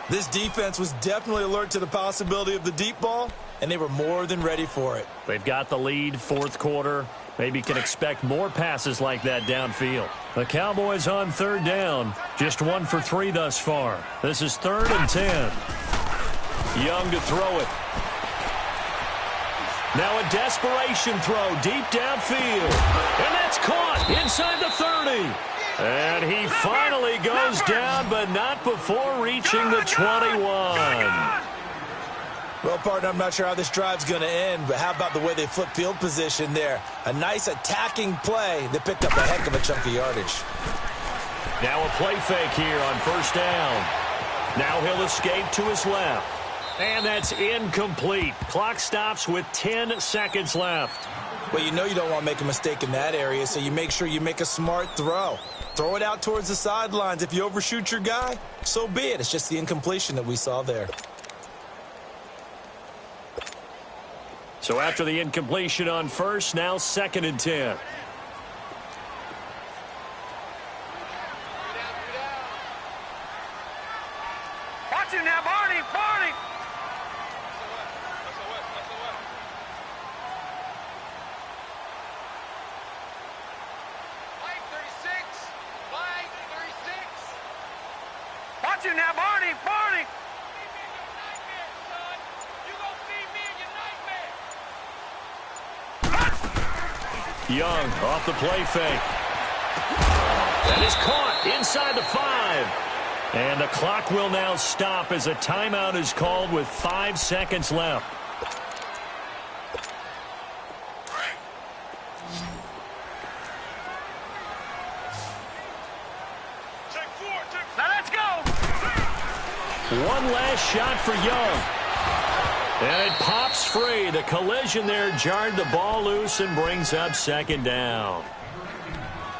E: This defense was definitely alert to the possibility of the deep ball, and they were more than ready for it.
D: They've got the lead, 4th quarter. Maybe can expect more passes like that downfield. The Cowboys on 3rd down. Just 1 for 3 thus far. This is 3rd and 10. Young to throw it. Now a desperation throw deep downfield. And that's caught inside the 30. And he finally goes down, but not before reaching the 21.
E: Well, partner, I'm not sure how this drive's going to end, but how about the way they flip field position there? A nice attacking play that picked up a heck of a chunk of yardage.
D: Now a play fake here on first down. Now he'll escape to his left. And that's incomplete. Clock stops with 10 seconds left.
E: Well, you know you don't want to make a mistake in that area, so you make sure you make a smart throw. Throw it out towards the sidelines. If you overshoot your guy, so be it. It's just the incompletion that we saw there.
D: So after the incompletion on first, now 2nd and 10.
F: Watch it now, Barney. Barney. Watch it now, Barney. Barney.
D: Young off the play fake. That is caught inside the 5. And the clock will now stop as a timeout is called with 5 seconds left.
F: Now let's go.
D: One last shot for Young. And it pops free. The collision there jarred the ball loose and brings up 2nd down.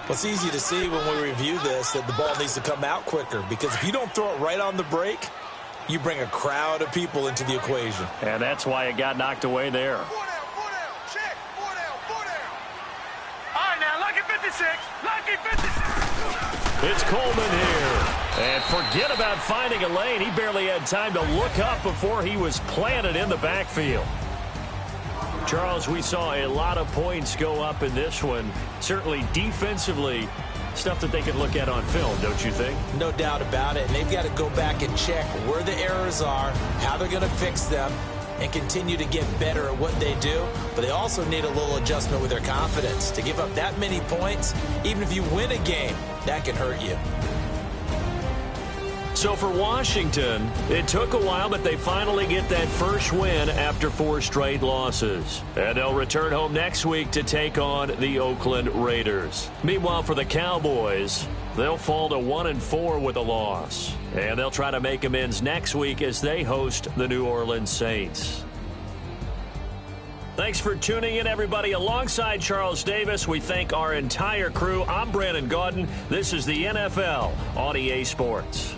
E: Well, it's easy to see when we review this that the ball needs to come out quicker, because if you don't throw it right on the break, you bring a crowd of people into the equation.
D: And that's why it got knocked away there.
F: 4 down, check, 4 down, 4 down. All right, now, lucky 56, lucky 56.
D: It's Coleman here. And forget about finding a lane. He barely had time to look up before he was planted in the backfield. Charles, we saw a lot of points go up in this one. Certainly defensively, stuff that they can look at on film, don't you think?
E: No doubt about it. And they've got to go back and check where the errors are, how they're going to fix them, and continue to get better at what they do. But they also need a little adjustment with their confidence. To give up that many points, even if you win a game, that can hurt you.
D: So for Washington, it took a while, but they finally get that first win after 4 straight losses. And they'll return home next week to take on the Oakland Raiders. Meanwhile, for the Cowboys, they'll fall to 1-4 with a loss. And they'll try to make amends next week as they host the New Orleans Saints. Thanks for tuning in, everybody. Alongside Charles Davis, we thank our entire crew. I'm Brandon Gaudin. This is the NFL on EA Sports.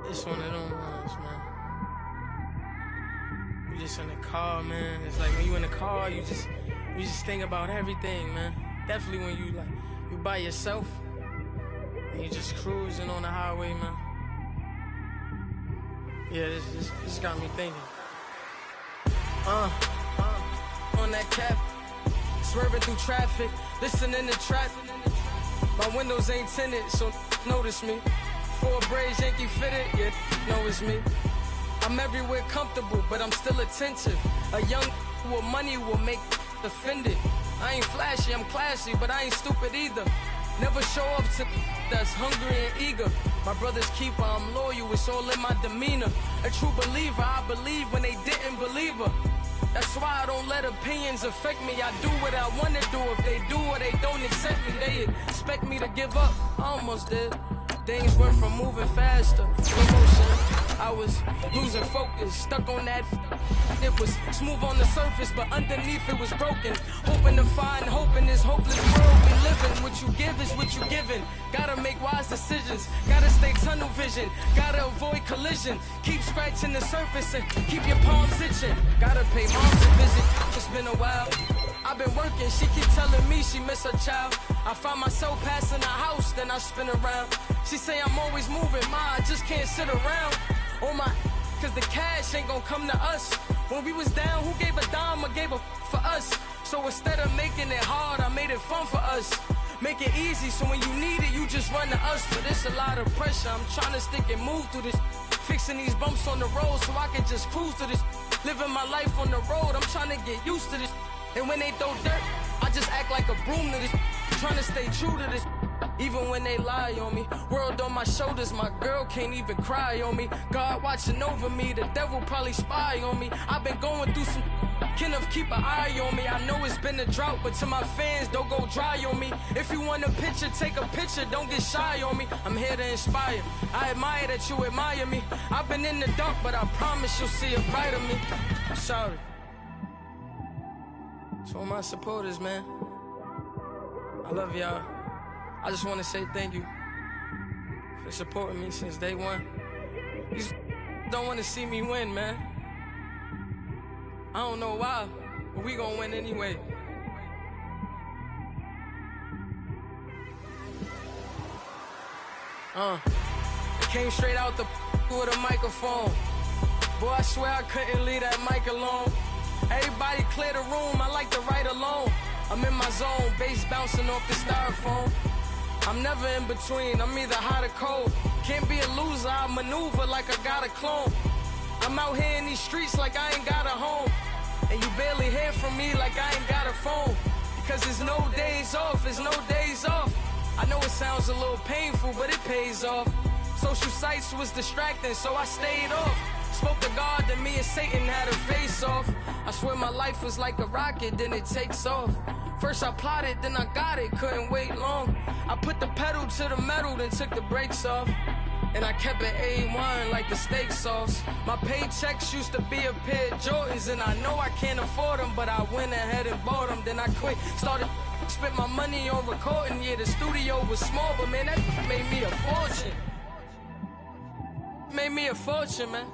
G: It's one of them ones, man. You just in the car, man. It's like when you in the car, you just think about everything, man. Definitely when you by yourself and you just cruising on the highway, man. Yeah, this got me thinking. On that cap, swerving through traffic, listening to trap. My windows ain't tinted, so notice me. 4 braids, Yankee fitted, yeah, know it's me. I'm everywhere comfortable, but I'm still attentive. A young with money will make offended. I ain't flashy, I'm classy, but I ain't stupid either. Never show up to that's hungry and eager. My brother's keeper, I'm loyal, it's all in my demeanor. A true believer, I believe when they didn't believe her. That's why I don't let opinions affect me. I do what I want to do. If they do or they don't accept me, they expect me to give up. I almost did. Things went from moving faster, slow motion. I was losing focus, stuck on that. It was smooth on the surface, but underneath it was broken. Hoping to find hope in this hopeless world we live in. What you give is what you given. Gotta make wise decisions. Gotta stay tunnel vision. Gotta avoid collision. Keep scratching the surface and keep your palms itching. Gotta pay moms a visit. It's been a while. I've been working, she keep telling me she miss her child. I find myself passing the house, then I spin around. She say I'm always moving, ma, I just can't sit around. on my, cause the cash ain't gon' come to us. When we was down, who gave a dime or gave a for us? So instead of making it hard, I made it fun for us. Make it easy, so when you need it, you just run to us. But it's a lot of pressure, I'm trying to stick and move through this. Fixing these bumps on the road so I can just cruise to this. Living my life on the road, I'm trying to get used to this. And when they throw dirt, I just act like a broom to this. Trying to stay true to this. Even when they lie on me, world on my shoulders, my girl can't even cry on me. God watching over me, the devil probably spy on me. I've been going through some, Kenneth keep an eye on me. I know it's been a drought, but to my fans, don't go dry on me. If you want a picture, take a picture, don't get shy on me. I'm here to inspire, I admire that you admire me. I've been in the dark, but I promise you'll see a brighter me. I'm sorry. To all my supporters, man, I love y'all. I just want to say thank you for supporting me since day one. You just don't want to see me win, man. I don't know why, but we gonna win anyway. It came straight out the with a microphone. Boy, I swear I couldn't leave that mic alone. Everybody clear the room, I like to write alone. I'm in my zone, bass bouncing off the styrofoam. I'm never in between, I'm either hot or cold. Can't be a loser, I maneuver like I got a clone. I'm out here in these streets like I ain't got a home. And you barely hear from me like I ain't got a phone. Because there's no days off, there's no days off. I know it sounds a little painful, but it pays off. Social sites was distracting, so I stayed off. Spoke to God, then me and Satan had a face off. I swear my life was like a rocket, then it takes off. First I plotted, then I got it, couldn't wait long. I put the pedal to the metal, then took the brakes off. And I kept it A1 like the steak sauce. My paychecks used to be a pair of Jordans, and I know I can't afford them, but I went ahead and bought them. Then I quit, started, spent my money on recording. Yeah, the studio was small, but man, that made me a fortune. Made me a fortune, man.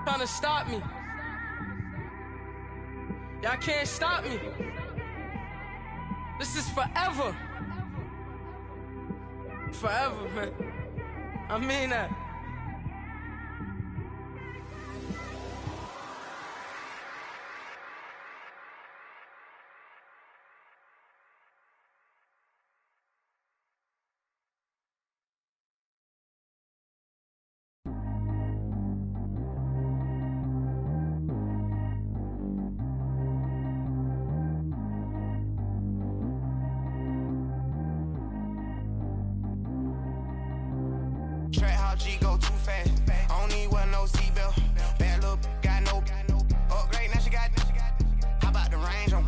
G: Trying to stop me. Y'all can't stop me. This is forever. Forever, man. I mean that.
H: G go too fast. I don't need wear no seatbelt. Bad little got no upgrade. Now she got. How about the range on?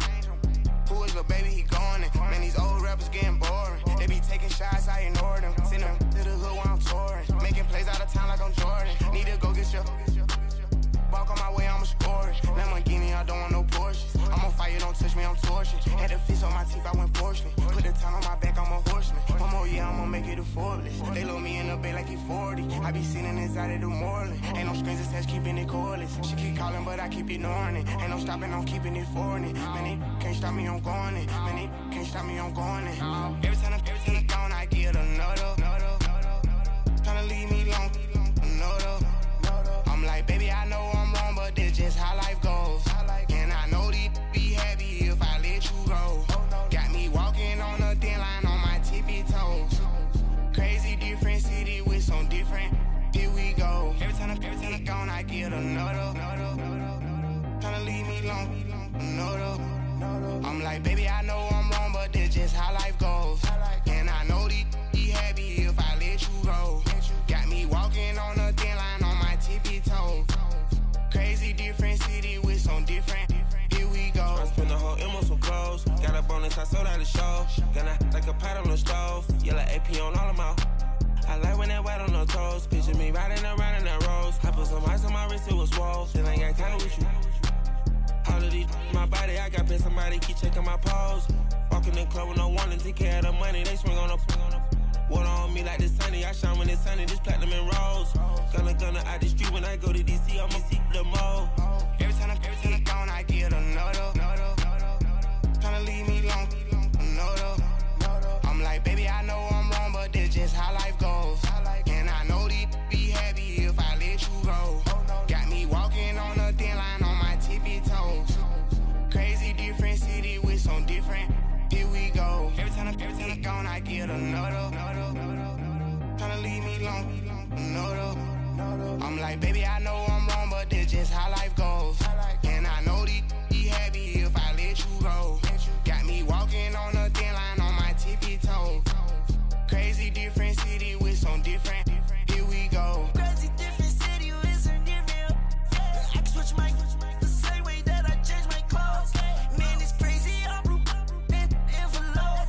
H: Who is the baby? He going in. Man, these old rappers getting boring. They be taking shots, I ignore them. Send them to the hood while I'm touring. Making plays out of town like I'm Jordan. Need to go get your. Walk on my way, I'ma score it. Lamborghini, I don't want no Porsches. I'm on fire, don't touch me, I'm torching. Had the fish on my teeth, I went porcelain. Put the town on my back, I'm a horseman. One more year, I'ma make it a Forbes. They load me in the bay like he 40. I be sitting inside of the Moreland. Ain't no screens attached, keeping it cordless. She keep calling, but I keep ignoring it. Ain't no stopping, I'm keeping it for it. Man, they can't stop me, I'm going it. Man, they can't stop me, I'm going it. Every time he gone, I get another. Tryna leave me long, another. I'm like, baby, I know I'm wrong, but this just how life goes. And I know these be happy if I let you go. Got me walking on a thin line on my tippy toes. Crazy different city with some different. Here we go. Every time he gone, I get another. Tryna leave me long, another. I'm like, baby, I know I'm wrong, but this just how life goes. And I know these be happy if I let you go. Got me walking on a thin line on my tippy toes. Crazy different city with some different. Here we go. I spent the whole M on some clothes. Got a bonus, I sold out the show. Gonna like a pot on the stove. Yellow AP on all of my. I like when that wet on the toes. Picture me riding around in that rose. I put some ice on my wrist, it was swole. Still ain't got time with you. All of these, my body, I got paid somebody keep checking my pose. Walking in the club with no warning, take care of the money. They swing on the. Water on me like the sunny, I shine when it's sunny, this platinum and rose. Gonna out the street when I go to DC, I'ma seek the mo. Every time he gone, I get another. Tryna leave me long, another. I'm like, baby, I know I'm wrong, but this just how life goes. like, baby, I know I'm wrong, but this just how life goes. And I know these be happy if I let you go. Got me walking on a thin line on my tippy toes. Crazy different city with some different. Here we go.
I: Crazy different city with some different. I can switch my the same way that I change my clothes. Man, it's crazy. I'm and envelope.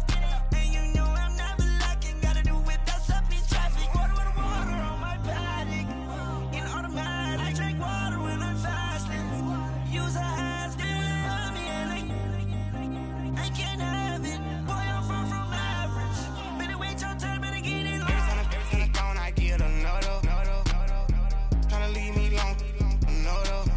I: And you know I'm never lacking. Gotta do it. That's up in traffic. Water on my paddock. In automatic. I drink water when I'm fasting. Use a ass. Love me and I can't have it. Boy, I'm from average. Better wait your turn. Better get it.
H: Every time I gone, I get another. Tryna leave me alone. Another.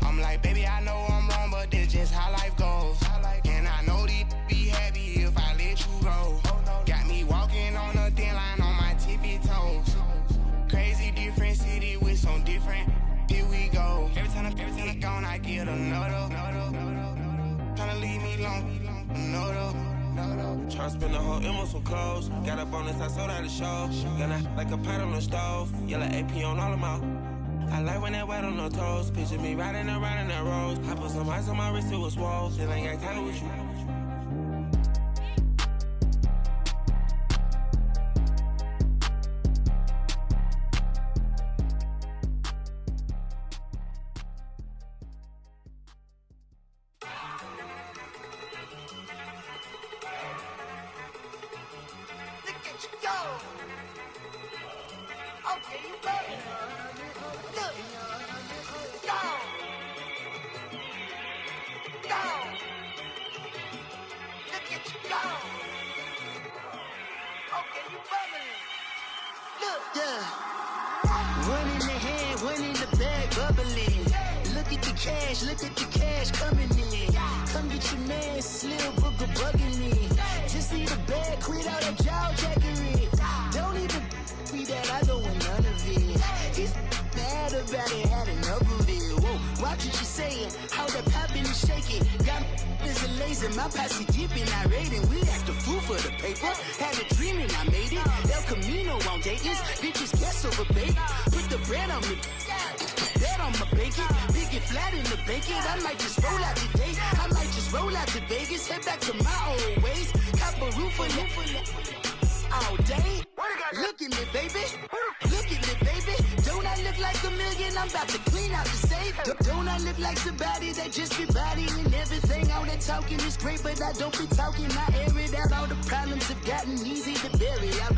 H: I'm like, baby, I know I'm wrong, but this just how life goes. And I know these be happy if I let you go. Got me walking on a thin line on my tippy toes. Crazy different city with some different. Here we go. Every time I gone, I get another. Tryna leave me alone. Another.
J: Tryna spend the whole M on some clothes. Got up on this, I sold out the show. Gonna like a pot on the stove. Yellow AP on all of my. I like when that wet on the toes. Picture me riding around in that rose. I put some ice on my wrist, it was swole. Still ain't got time with you.
I: Look at you go. Okay, you go. Look. Go. Go. Look at you go. Okay, you bubbling. Look.
B: Yeah. One in the hand, one in the bag, bubbling. Look at the cash coming in. Come get your man, Slim Booger bugging me. Just see the bag, quit all that jaw jackery. Don't even be that, I don't want none of it. He's mad about it, had enough of it. Whoa, watch what you saying, how the poppin' and shaking. Got is a laser, my posse deep and I raiding. We act a fool for the paper, had a dream and I made it. El Camino on Dayton's, bitches guess over bait. Put the bread on me, bet on my bacon. Big and flat in the bacon, I might just roll out today. I might just roll out to Vegas, head back to my old ways. Cop a roof for all day. Look at me, baby. Look at me, baby. Don't I look like a million? I'm about to clean out the safe. Don't I look like somebody that just be bodying everything? All that talking is great, but I don't be talking. I air it out. All the problems have gotten easy to bury. I'd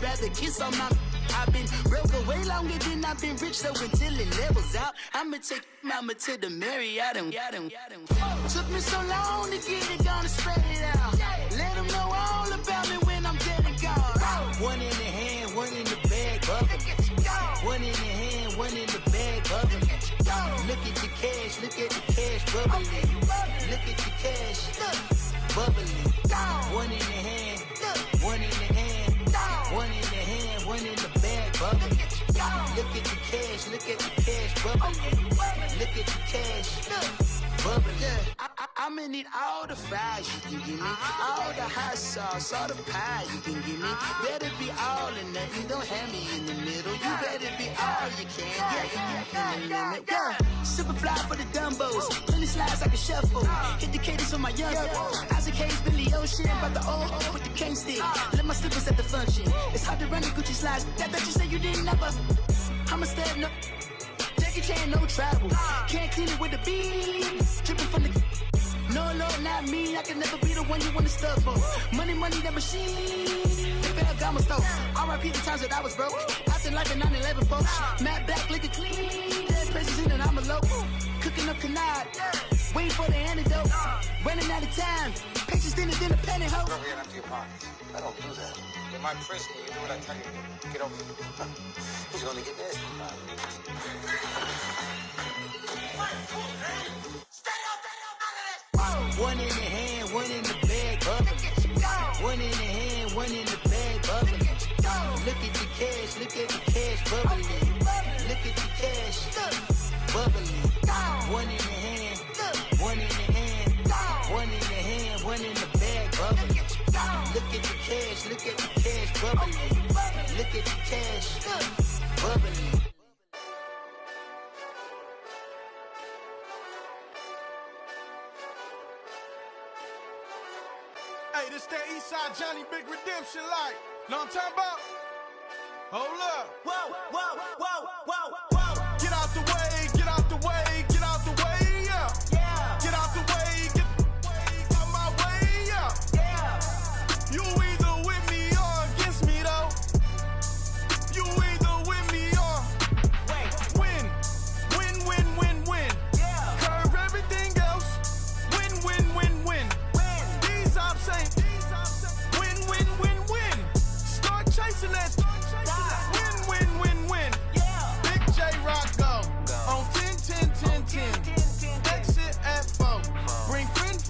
B: rather kiss on my. I've been broke away longer than I've been rich, so until it levels out, I'ma take mama to the Marriott and took me so long to get it, gonna spread it out. Let them know all about me when I'm dead and gone. One in the hand, one in the bag, bubbling. One in the hand, one in the bag, bubbling. Look at the cash, bubbling. Look at the cash, bubbling. One in the hand, one in the hand, one in the hand, one in the bag, bubbling. Look at the cash, bubbling. Look at the cash, bubbling. I'ma need all the fries you can give me, all the hot sauce, all the pie you can give me. Better be all or nothing, don't have me in the middle. You better be all you can. Yeah. Super fly for the dumbos, plenty slides I can shuffle. Hit the cadence on my young. Isaac Hayes, Billy Ocean, but the old with the cane stick. Let my slippers at the function. It's hard to run the Gucci slides. That bet you say you didn't never. I'ma step no. Jackie Chan, no travel. Can't clean it with the beat. Dripping from the. No, not me. I can never be the one you want to stuff for. Money, that machine. They got my stove. R.I.P. the times that I was broke. Acting like a 9/11 folks. Matte black, liquor clean. Dead presses in and I'm a local. Cooking up canard. Waiting for the antidote. Running out of time. Patience in a penny hoe.
K: Rub your hand up to your pockets. I don't do that. In my prison, you do what I tell you to. Get over here. He's gonna get nasty.
B: One in the hand, one in the bag, bubbling. One in the hand, one in the bag, bubbling. Look at the cash, bubbling. Look at the cash, bubbling. One in the hand, one in the hand, one in the hand, one in the bag, bubbling. Look at the cash, bubbling. Look at the cash, bubbling.
A: Hey, this that Eastside Johnny Big Redemption like. Know what I'm talking about? Hold up.
I: Whoa, whoa, whoa, whoa, whoa.
A: Get out the way, get out the way, get out the way, yeah.
I: Yeah.
A: Get out the way, get out my way, yeah.
I: Yeah.
A: You either with me or against me, though. You either with me or win. Win, win, win, win.
I: Yeah.
A: Curve everything else. Win, win, win, win.
I: Win.
A: These ops ain't win, win, win, win. Start chasing that. Win, win, win, win.
I: Yeah.
A: Big J Rock go. On 10, 10, 10, 10. Exit at 4. Bring friends.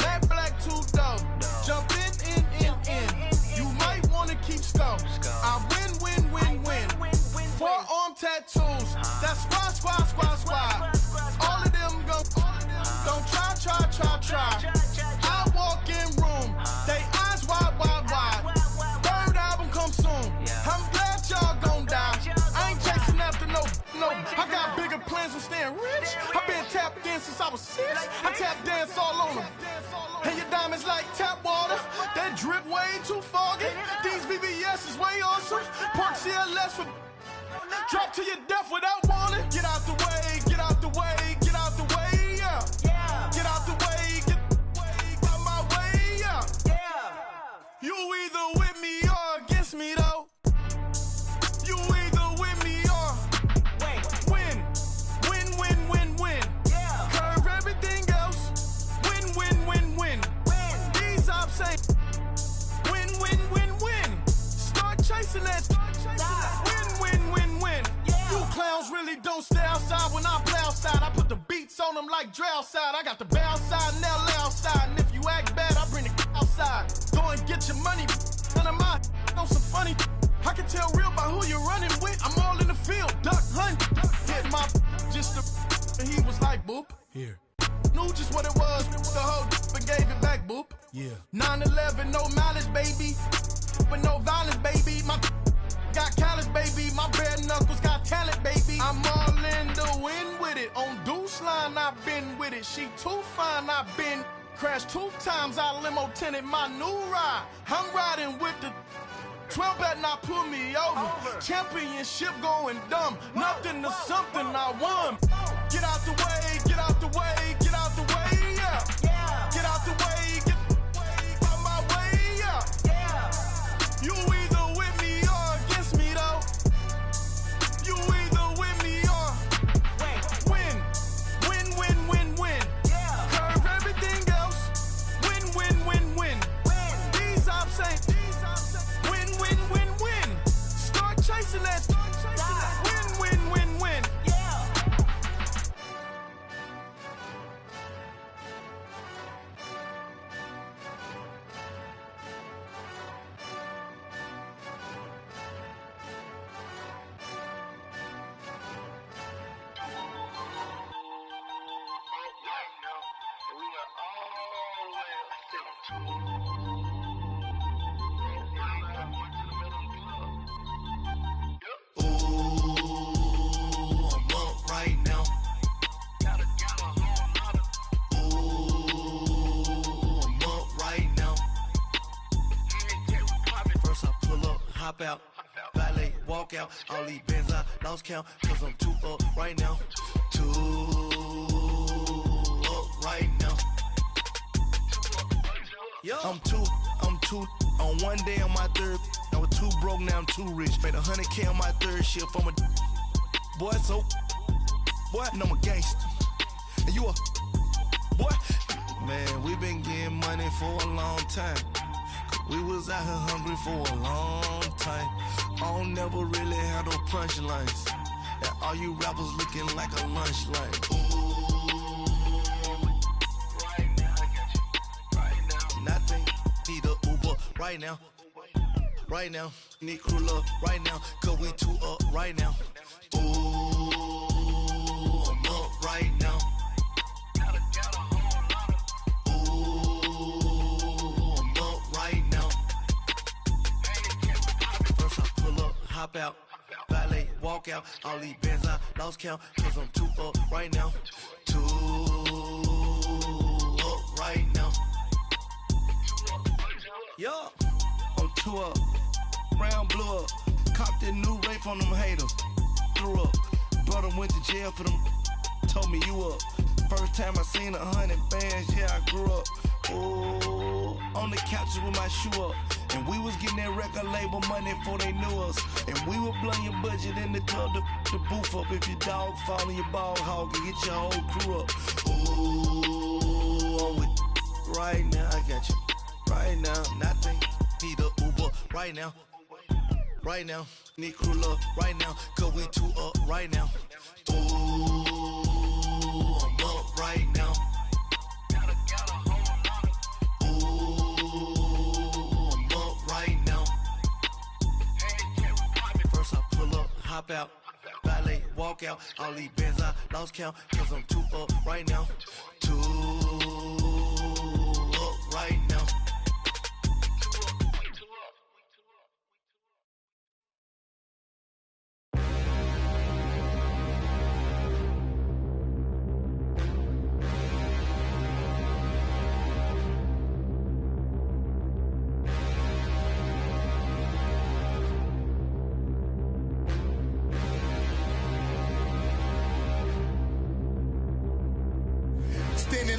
A: Matt Black 2 dope. Jump in. You might wanna keep scope. I win. Forearm tattoos. That's squad. All of them go. Don't try. I walk in room. They eyes wide. Third album come soon. I'm glad y'all gon' die. I ain't chasing after no. I got bigger plans than staying rich. I been tapped in since I was 6. I tap dance all on them. And your diamonds like tap water. That drip way too foggy. These VVS is way awesome. Park CLS for drop to your death without warning. Get out the way, get out the way, get out the way, yeah.
I: Yeah.
A: Get out the way, get out my way, yeah.
I: Yeah.
A: You either with me or against me, though. You either with me or win. Win.
I: Yeah.
A: Curve everything else. Win. These ops ain't win. Start chasing that. Win.
I: Yeah.
A: You clowns really don't stay outside when I play outside. I put the beats on them like Dre outside. I got the bow side and LA outside. And if you act bad, I bring the outside. Go and get your money. None of my on some funny. I can tell real by who you're running with. I'm all in the field, duck hunt. Hit my just and he was like, boop.
L: Here.
A: Knew just what it was. The whole and gave it back, boop.
L: Yeah.
A: 9/11, no mileage, baby. But no violence, baby. My got callous, baby. My bare knuckles got talent, baby. I'm all in the wind with it. On Deuce line, I've been with it. She too fine, I've been crashed 2 times. I limo tinted my new ride. I'm riding with the 12 better not pull me over. Championship going dumb. Nothing to something I won. Get out the way, get out the way, get out the way, yeah.
I: Yeah.
A: Get out the way, get out my way, yeah.
I: Yeah.
A: You either with me or against me, though. You either with me or win.
I: Yeah.
A: Curve everything else. Win. These ops ain't win. Start chasing that. Win.
I: Yeah.
M: Hop out, valet, walk out. All these bands I lost count, cause I'm too up right now. Too up right now. I'm too on one day on my third. I was too broke, now I'm too rich. Made 100K on my third shift. I'm a boy, and I'm a gangster. And you a boy. Man, we been getting money for a long time. We was out here hungry for a long time. I don't never really have no punchlines. And all you rappers looking like a lunch line. Right now, I got you. Right now. Nothing, need a Uber right now. Right now, need crew love right now. Cause we too up right now. Ooh, I'm up right now. Hop out, valet, walk out. All these bands I lost count, cause I'm too up right now. Too up right now. Yeah. On tour, round blew up. Copped that new rape on them haters. Threw up. Brother went to jail for them. Told me you up. First time I seen 100 bands, yeah, I grew up. Ooh, on the couches with my shoe up. And we was getting that record label money before they knew us. And we were blowing your budget in the club to the booth up. If your dog fall in your ball hog and get your whole crew up. Ooh, I'm with right now, I got you. Right now, nothing. Need a Uber right now. Right now, need crew love right now. Cause we two up right now. Ooh, I'm up right now. Hop out, valet, walk out. All these bands I lost count, cause I'm too up right now. Too up right now.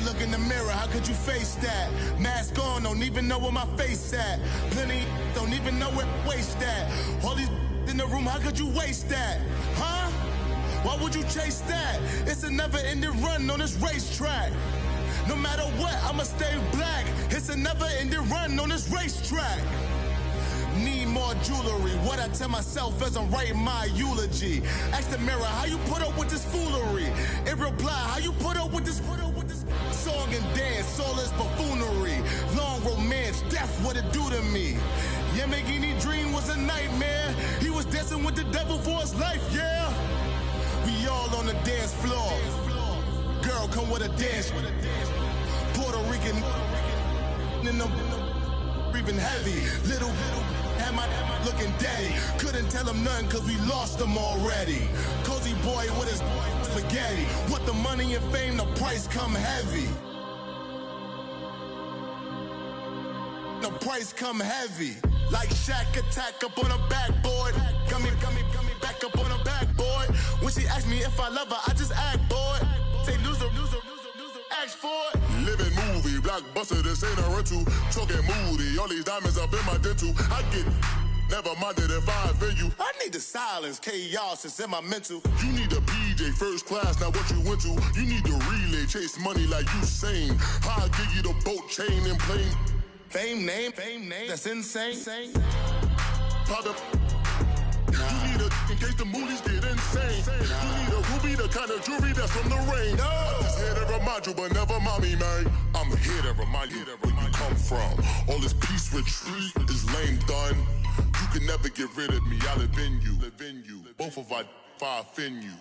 A: Look in the mirror, how could you face that? Mask on, don't even know where my face at. Plenty don't even know where waist at. All these in the room, how could you waste that? Huh? Why would you chase that? It's a never-ending run on this racetrack. No matter what, I'ma stay black. It's a never-ending run on this racetrack. Need more jewelry. What I tell myself as I'm writing my eulogy. Ask the mirror, how you put up with this foolery? In reply, how you put up with this song and dance, all this buffoonery. Long romance, death, what it do to me? Yamagini dream was a nightmare. He was dancing with the devil for his life, yeah. We all on the dance floor. Girl, come with a dance. Puerto Rican in them breathing heavy. Little had my looking daddy. Couldn't tell him nothing cause we lost him already. Cozy boy with his spaghetti. Want the money and fame, the price come heavy. The price come heavy. Like Shaq attack up on a backboard. Gummy, back up on a backboard. When she asked me if I love her, I just act bored. Say loser, ask for it. Living movie, blockbuster, this ain't a rental. Talking moody, all these diamonds up in my dental. I get never minded if I offend you. I need the silence, chaos is in my mental. You need a PJ, first class, not what you went to. You need the relay, chase money like you sane. I'll give you the boat, chain, and plane. Fame name, that's insane. Pop up. You need a, in case the movies get insane. You need a ruby, the kind of jewelry that's from the rain. I'm just here to remind you, but never mind me, man. I'm here to remind you where you come from. All this peace retreat is lame done. You can never get rid of me, I live in you. Both of us, if I offend you.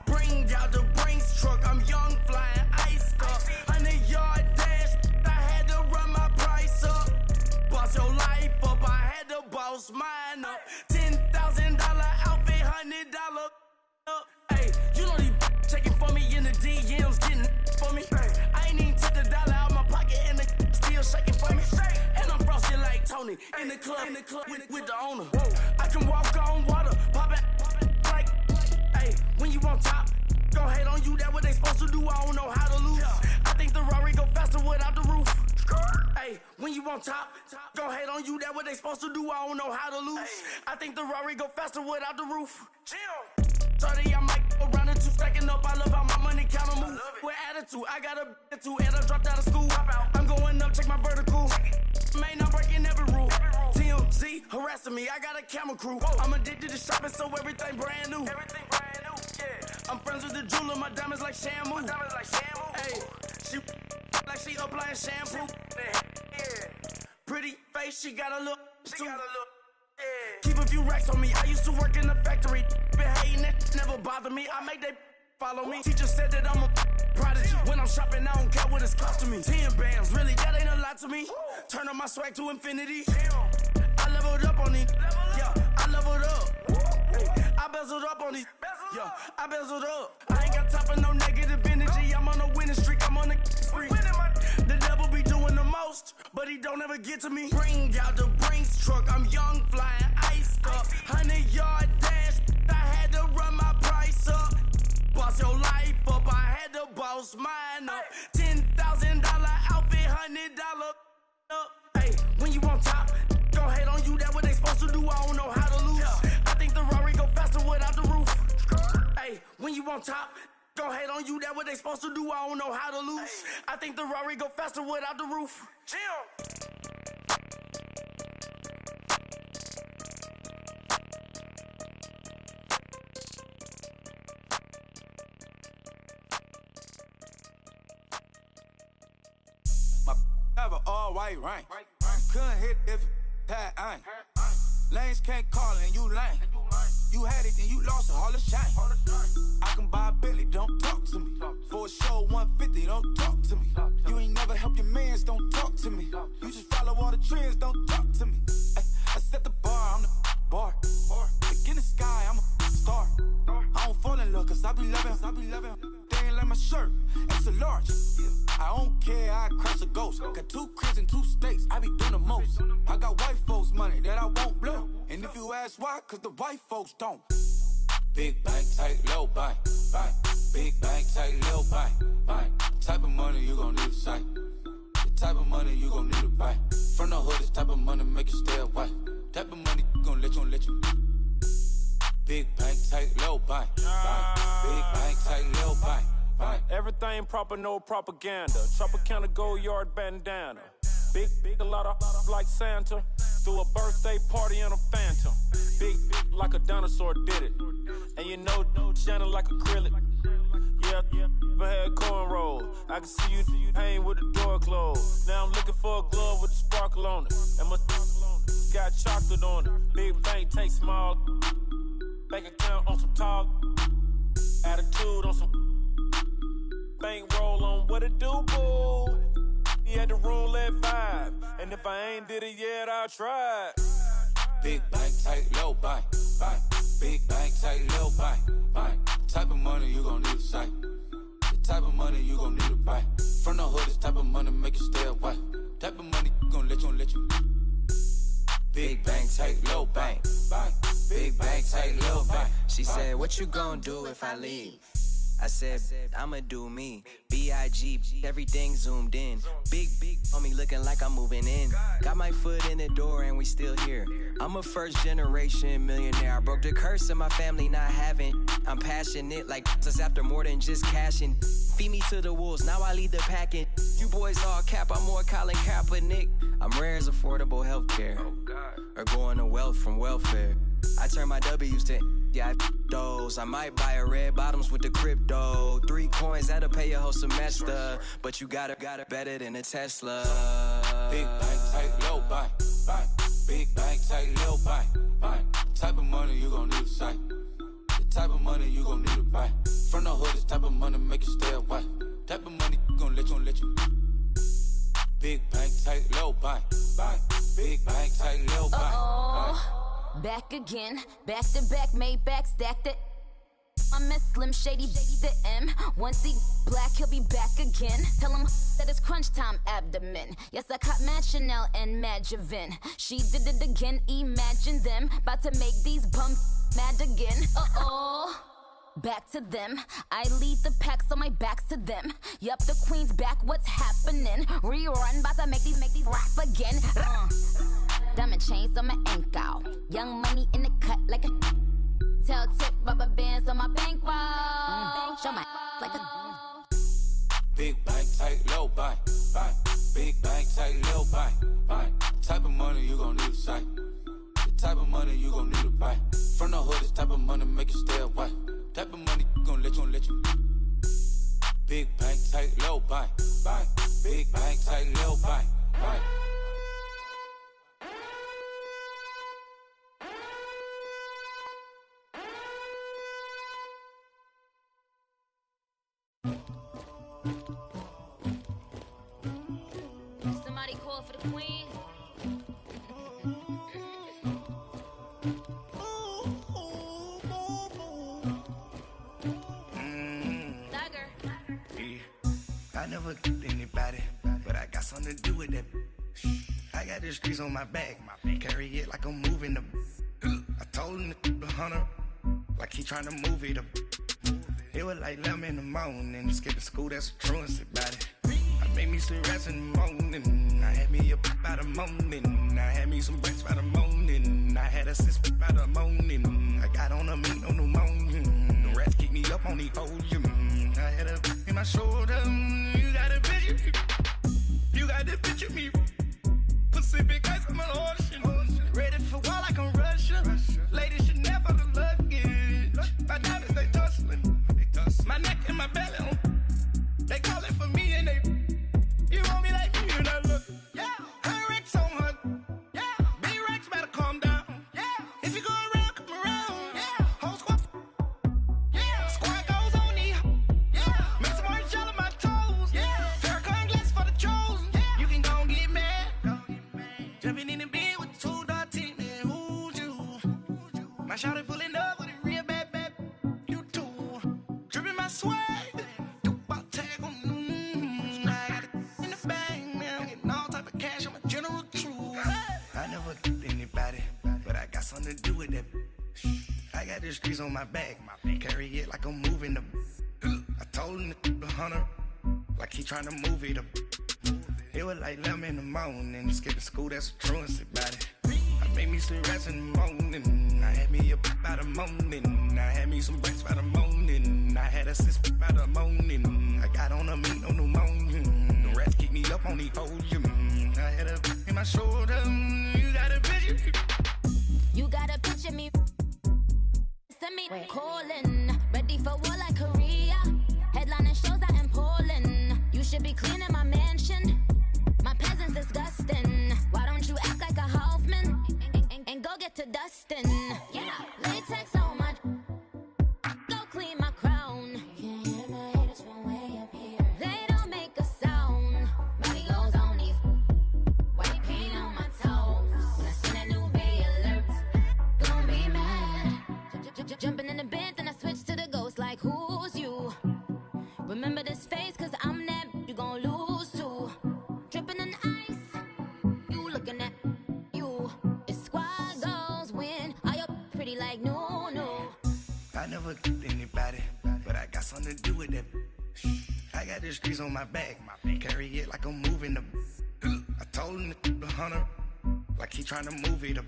G: Bring out the Brinks truck, I'm young, flying ice up. 100-yard dash, I had to run my price up. Boss your life up, I had to boss mine up. $10,000 outfit, $100 up. Hey, you know these checking for me in the DMs, getting for me. I ain't even took the dollar out my pocket and the still shaking for me. And I'm frosted like Tony in the club with the owner. I can walk on water, pop it like, hey, when you on top, go hate on you, that what they supposed to do, I don't know how to lose. I think the Rari go faster without the roof. Hey, when you on top, go hate on you, that what they supposed to do, I don't know how to lose. I think the Rari go faster without the roof. 30, I might go around the two, stacking up, I love how my money counter move. With attitude, I got a attitude, and I dropped out of school. I'm going up, check my vertical. Man, I'm breaking every rule. TMZ harassing me, I got a camera crew. I'm addicted to shopping, so everything brand new. I'm friends with the jeweler, my diamonds like Shamu. Hey, she like she applying shampoo. Pretty face, she got a look. Keep a few racks on me. I used to work in the factory. Been hating it, never bother me. I make they follow me. Teacher said that I'm a prodigy. When I'm shopping, I don't care what it's costing me. 10 bands, really, that ain't a lot to me. Turn up my swag to infinity. I leveled up on it. Yeah, I leveled up. Hey,
M: bezeled up. I ain't got time for no negative energy. I'm on a winning streak, I'm on a spree. The devil be doing the most, but he don't ever get to me. Bring out the Brinks truck, I'm young, flying, iced up. 100-yard dash, I had to run my price up. Boss your life up, I had to boss mine up. $10,000 outfit, $100 up. Hey, when you on top, gon' hate on you, that what they supposed to do, I don't know how to lose. I think the Rari go faster without the roof. Hey, when you on top, gon' hate on you, that what they supposed to do, I don't know how to lose. I think the Rari go faster without the roof.
L: My have an all-white rank. Couldn't hit if it had ain't. Lanes can't call and you lame. You had it and you lost it, all the shame. I can buy a Billy, don't talk to me. For a show 150, don't talk to me. You ain't never help your mans, don't talk to me. You just follow all the trends, don't talk to me. I set the bar, I'm the bar. Like in the sky, I'm a star. I don't fall in love, cause I be loving. They ain't like my shirt, it's a large. I don't care, I crash a ghost. Got 2 cribs in 2 states, I be doing the most. I got white folks money that I won't blow. And if you ask why, cause the white folks don't. Big bank, tight, low bank, bank. Big bank, tight, low bank, bank. Type of money you gon' need a sight. The type of money you gon' need to buy. From the hood, this type of money make you stay away. Type of money gon' let you. Big bank, tight, low bank, bank. Big bank, tight, low bank.
N: Everything proper, no propaganda. Tropicana gold yard bandana. Big, a lot of like Santa. Threw a birthday party in a phantom. Big like a dinosaur did it. And you know, shining like acrylic. Yeah, but had cornrow. I can see you hang with the door closed. Now I'm looking for a glove with a sparkle on it. And my got chocolate on it. Big bank, take small. Bank account on some talk. Attitude on some. Bank roll on what it do, boo. He had the roulette vibe. And if I ain't did it yet, I'll try.
L: Big bank, tight, low bank, bank. Big bank, tight, low bank, bank. Type of money you gon' need a sight. The type of money you gon' need to buy. From the hood, this type of money make you stay away. Type of money gon' let you. Big bank, tight, low bank, bank. Big bank, tight, low bank.
O: She said, what you gon' do if I leave? I said, I'ma do me. B.I.G. Everything zoomed in. Big on me looking like I'm moving in. Got my foot in the door and we still here. I'm a first generation millionaire. I broke the curse of my family not having. I'm passionate like us after more than just cashing. Feed me to the wolves, now I lead the packing. You boys all cap, I'm more Colin Kaepernick. I'm rare as affordable healthcare. Or going to wealth from welfare. I turn my W's to those. I might buy a red bottoms with the crypto. 3 coins, that'll pay your whole semester. But you got it better than a Tesla.
L: Big bank, tight, low bank, bank. Big bank, tight, low bank, bank. Type of money you gon' need a sight. The type of money you gon' need to buy. From the hood, this type of money make you stay away. Type of money gon' let you. Big bank, tight, low bank, bank. Big bank, tight, low bank, bank.
C: Back again, back to back, made back, stacked it. I'm a Slim Shady, the M. Once he black, he'll be back again. Tell him that it's crunch time abdomen. Yes, I caught Mad Chanel and Mad Javin. She did it again, imagine them. About to make these bumps mad again. Back to them. I lead the pack, so my back's to them. Yup, the queen's back, what's happening? Rerun, about to make these rap again. Diamond chains on my ankle. Young money in the cut like a tail tip, rubber bands on my bankroll. Show my like a
L: Big bank, tight, low bank, bank. Big bank, tight, low bank, bank. Type of money you gon' need a sight. The type of money you gon' need to buy. From the hood, this type of money make you stay away. Type of money gon' let you. Big bank, tight, low bank, bank. Big bank, tight, low bank, bank.
C: somebody call for the queen.
M: the streets on my back. Carry it like I'm moving the. I told him to 100, like he trying to move it up. It was like 11 in the morning. Skip to school, that's a truancy about it. I made me some rest in the morning. I had me up by the morning. I had me some breaks by the morning. I had a sis by the morning. I got on a meat on the morning. The rats keep me up on the volume. I had a in my shoulder. You got a picture me. You got the picture me. Pacific ice on my ocean. Ready for war like I'm Russian. Ladies should never the luggage. My diamonds they tussling. My neck and my belly. They call it for me and they. You want me like me and I look. Yeah. Her Rex on her. Yeah. B-Rex better calm down. Yeah. If you go around, come around. Yeah. Whole squad. Yeah. Squad goes on me. Yeah. Make some orange gel on my toes. Yeah. Farrakhan glass for the chosen. Yeah. You can go and get mad. Jumping in the bed with the 2 dot team. And who's you? My shawty pulling up with a real bad. You too. Dripping my swag. Something to do with that. I got the streets on my back. Carry it like I'm moving the. I told him to 100, like he trying to move it up. It was like 11 in the morning. Skip to school, that's a truancy about it. I made me some rest in the morning. I had me up by the morning. I had me some breaks by the morning. I had a sis by the morning. I got on a meat on the morning. The rats keep me up on the volume. I had a in my shoulder. You got a picture.
C: You gotta picture me. Send me calling. Ready for war like Korea. Headlining shows out in Poland. You should be cleaning my mansion. My peasants disgusting. Why don't you act like a Hoffman and go get to dustin'? Yeah, latex on my. Go clean my crown. Can't hear my haters from way up here. They don't make a sound. Body goes on these. White paint on my toes. When I send a new bay alert. Jumping in the bed, then I switch to the ghost like who's you? Remember this face, cause I'm that you gon' lose too. Dripping in ice, you looking at you. It's squad goals win. Are you pretty like no?
M: I never killed anybody, but I got something to do with that. I got the streets on my back. Carry it like I'm moving the. I told him to 100, like he trying to move it up.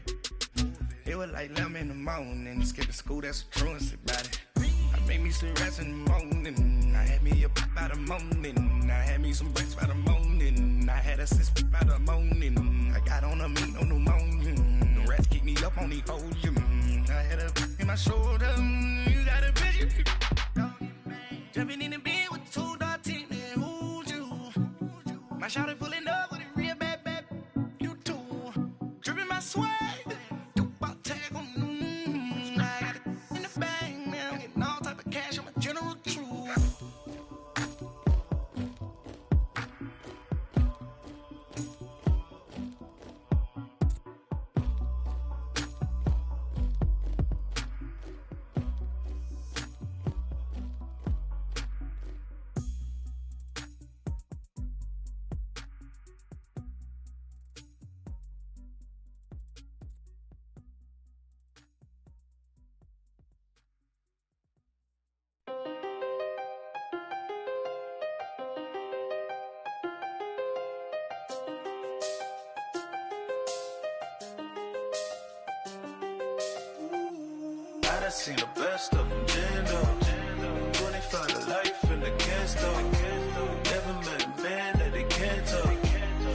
M: It was like 11 in the morning. Skip to school, that's a truancy about it. I made me some rest in the morning. I had me up by the morning. I had me some breaks by the morning. I had a sis by the morning. I got on a meat on the morning. The rats keep me up on the volume. I had a in my shoulder. You got a picture. Jumping in the bed with the 2 dot team. And who's you? My shawty pulling up with a real bad. You too. Dripping my swag.
P: I seen the best of them, Jando. 25 to life in the can't. Never met a man that they can't talk.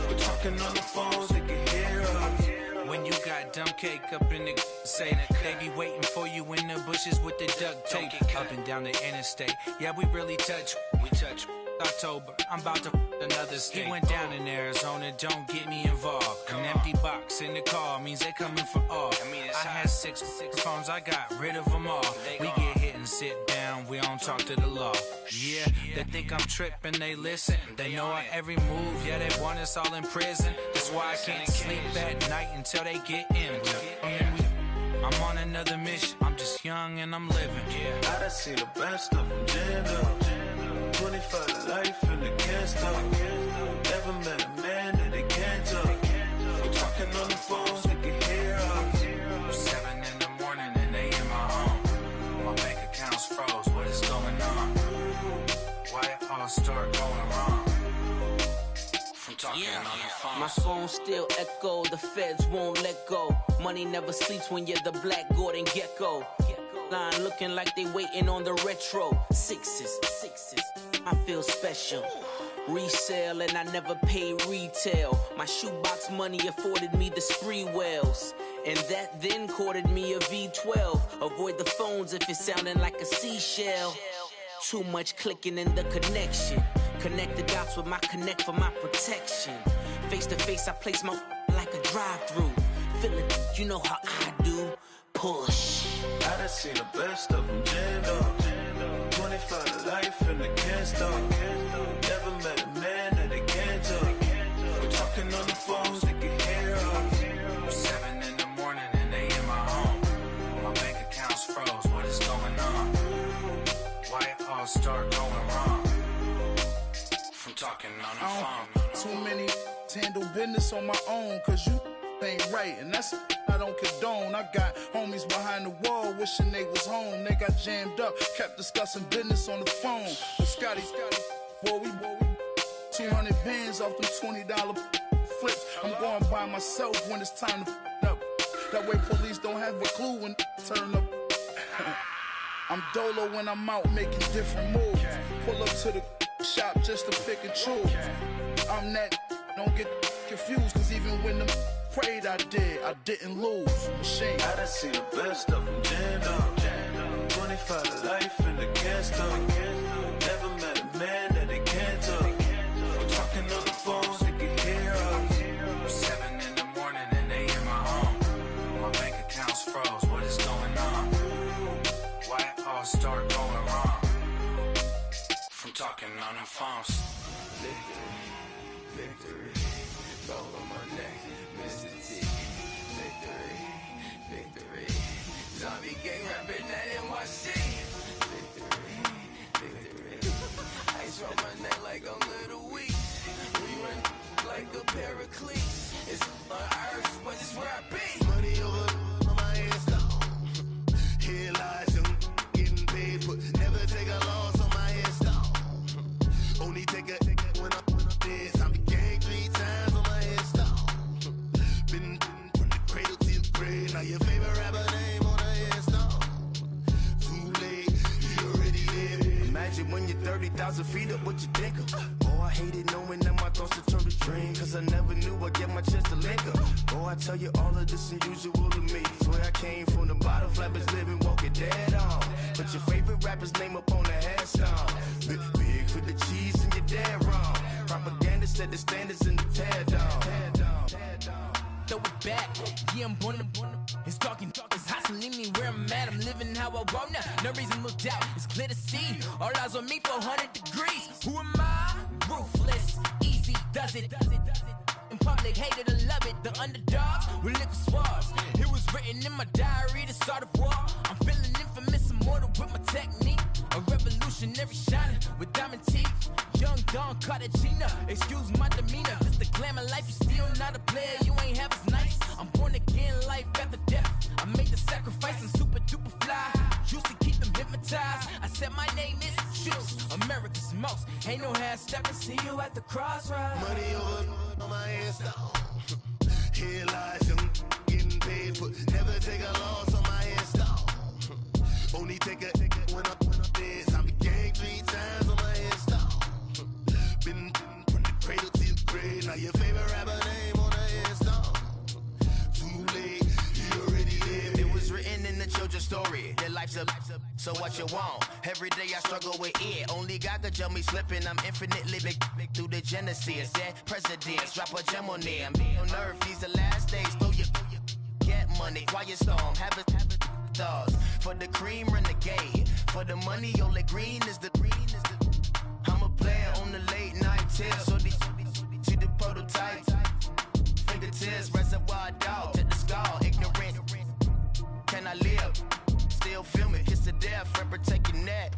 P: We're talking on the phones, they can hear us.
Q: When you got dumb cake up in the say that they be waiting for you in the bushes with the duct tape up and down the interstate. Yeah, we really touch. We touch. October, I'm about to another state. He went down in Arizona, don't get me involved. An empty box in the car means they coming for all. I had six phones, I got rid of them all. We get hit and sit down, we don't talk to the law. Yeah, they think I'm tripping, they listen. They know our every move, yeah, they want us all in prison. That's why I can't sleep at night until they get in. I'm on another mission, I'm just young and I'm living.
P: Yeah, I done seen the best of them, Jando. 25 to life in the can't stop. Never met a man that they can't talk. We're talking on the phones, they can hear us.
Q: 7 in the morning and they in my home. My bank account's froze, what is going on? Why it all start going wrong? From talking on the phone.
R: My phone still echo, the feds won't let go. Money never sleeps when you're the Black Gordon Gecko. Line looking like they waiting on the retro. Sixes, I feel special. Resale and I never pay retail. My shoebox money afforded me the spree wells. And that then courted me a V12. Avoid the phones if it's sounding like a seashell. Too much clicking in the connection. Connect the dots with my connect for my protection. Face to face I place my like a drive-through. Feeling, you know how I do. Push.
P: I done seen the best of them jammed up. 25 to life and they can't stop. Never met a man that they can't talk. We're talking on the phones, they can hear us.
Q: 7 in the morning and they in my home. My bank account's froze, what is going on? Why it all start going wrong? From talking on the phone.
M: Too many handle business on my own, cause you ain't right, and that's I don't condone. I got homies behind the wall wishing they was home. They got jammed up, kept discussing business on the phone. But Scotty, boy, we 200 bands off them $20 flips. I'm going by myself when it's time to up. That way police don't have a clue when turn up. I'm dolo when I'm out making different moves. Pull up to the shop just to pick and choose. I'm that, don't get confused, cause even when them prayed I didn't lose. Machine.
P: I done seen the best of them jammed up. 25 to life and they can't stop. Never met a man that they can't talk. We're talking on the phones, they can hear us.
Q: 7 in the morning and they in my home. My bank account's froze, what is going on? Why it all start going wrong? From talking on the phones.
P: Victory, gold on my neck, Mr. T. Victory, zombie gang rapping that NYC. Victory, ice on my neck like I'm Little Weak. We run like a pair of cleats. It's on earth, but it's where I be. Money over on my headstone. Here lies them getting paid, but never take a loss on my headstone. Only take a when I'm dead. Zombie gang 3 times on my headstone. Been from the cradle to the grave. Now your favorite rapper name on a headstone. Too late, he already dead. Imagine when you're 30,000 feet up, what you think of? Oh, I hated knowing that my thoughts would turn to dream, cause I never knew I'd get my chance to link up. Oh, I tell you all of this unusual to me. Swear I came from the bottom, flappers living, walking dead on. But your favorite rapper's name up on the headstone. Big for the cheese and you're dead wrong. Propaganda set the standards in the tear down.
R: Throw it back, yeah, I'm born to it's talking, it's hustling me where I'm at. I'm living how I want now. No reason to doubt, it's clear to see. All eyes on me, 400 degrees. Who am I? Ruthless, easy, does it. In public, hated or love it. The underdogs with liquor swabs. It was written in my diary, the start of war. I'm feeling infamous, immortal with my technique. A revolutionary shining with diamond teeth. Young Don Cartagena, excuse my demeanor. This the glamour life, you still not a player, you ain't half as nice. I'm born again, life after death. I made the sacrifice and super duper fly. Used to keep them hypnotized. I said my name is Juice, America's most. Ain't no half stepping, see you at the crossroads.
P: Money over on my headstone. Here lies them getting paid, but never take a loss on my headstone. Only take a when I'm dead. I'm gang 3 times on my headstone. Been from the cradle to the grave. Now your favorite rapper name on a headstone. Too late, you already lived. It was written in the children's story. Their life's a so what you want? Every day I struggle with it. Only God could jump me slipping. I'm infinitely big through the genesis. Dead presidents, drop a gem on them. On earth, these the last days. Throw your get money, quiet storm, have it stars. For the cream, renegade. For the money, only green is the I'm a player on the late night tips. So these see the prototypes. Fingertips, reservoir dog, to the skull, ignorant. Can I live? Still film it, kiss to death, friend, protect your neck.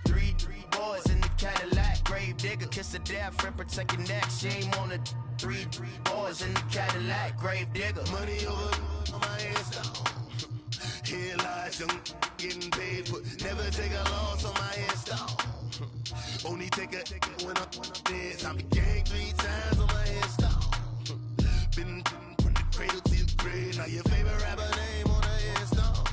P: 3 boys in the Cadillac, grave digger, kiss to death, friend, protect your neck. Shame on the
B: 3 boys in the Cadillac, grave digger.
M: Money over on my headstone. Here lies young getting paid, but never take a loss on my headstone. Only take a when I'm dead. I'm gang 3 times on my headstone. Been from the cradle to the grave. Now your favorite rapper name on the headstone.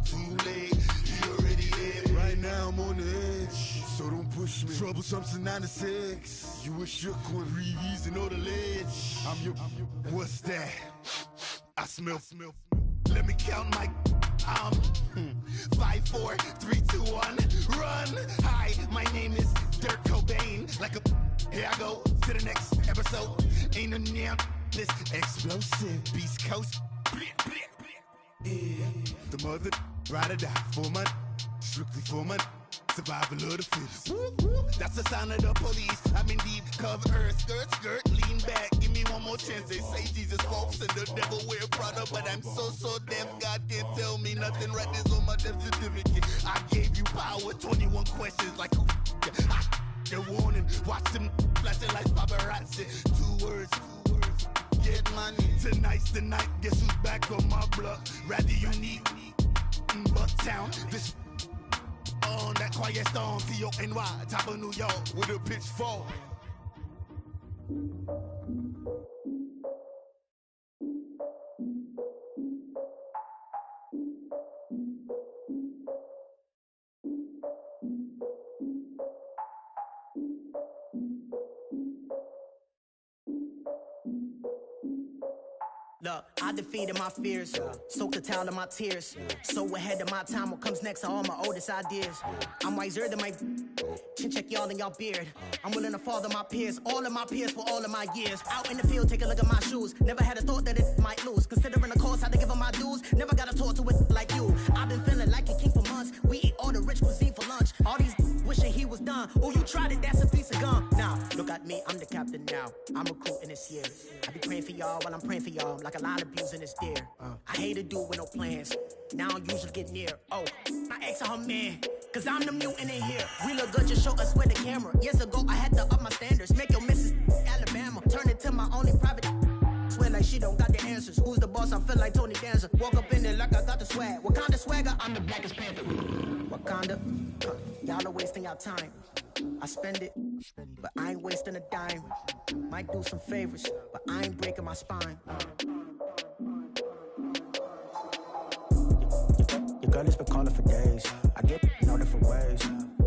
M: Too late, he already dead. Right now I'm on the edge, so don't push me. Troublesome since 96. You a shook one, reason on the ledge. I'm your. What's that? I smell. Let me count my. 5, 4, 3, 2, 1, run. Hi, my name is Dirk Cobain. Like a. Here I go to the next episode. Ain't no damn this explosive Beast Coast. Yeah. The mother ride or die for my. Strictly for my. Survival of the fittest. That's the sign of the police. I'm indeed cover earth, skirt, lean back. Give me one more chance. They say Jesus walks and the devil wear Prada, but I'm so deaf. God can't tell me nothing. Right this on my death certificate. I gave you power. 21 questions like who? They're warning. Watch them flashing like paparazzi. 2 words. Get money. Tonight's the night. Guess who's back on my block? Rather unique. Bucktown. This. On that quiet storm, T-O-N-Y, top of New York, with a pitchfork.
B: Look, I defeated my fears, soaked the towel of my tears. So ahead of my time, what comes next are all my oldest ideas. I'm wiser than my chin check y'all in y'all beard. I'm willing to father my peers, all of my peers for all of my years. Out in the field, take a look at my shoes. Never had a thought that it might lose. Considering the cost, how to give them my dues. Never got a talk to it like you. I've been feeling like a king for months. We eat all the rich cuisine for lunch. All these wishing he was done. Oh, you tried it, that's a piece of gum. Now, look at me, I'm the captain now. I'm recruiting this year. I be praying for y'all while I'm praying for y'all. Like a lot of abusing is there. I hate to do it with no plans. Now I usually get near. Oh, my ex on her man. Cause I'm the mutant in here. We look good, just show us where the camera. Years ago, I had to up my standards. Make your missus Alabama. Turn it to my only private. Swear like she don't got the answers. Who's the boss? I feel like Tony Danza. Walk up in there like I got the swag. What kind of swagger? I'm the blackest panther. Wakanda. Y'all are wasting your time. I spend it, but I ain't wasting a dime. Might do some favors, but I ain't breaking my spine. Your girl has been calling for days. I get in all different ways.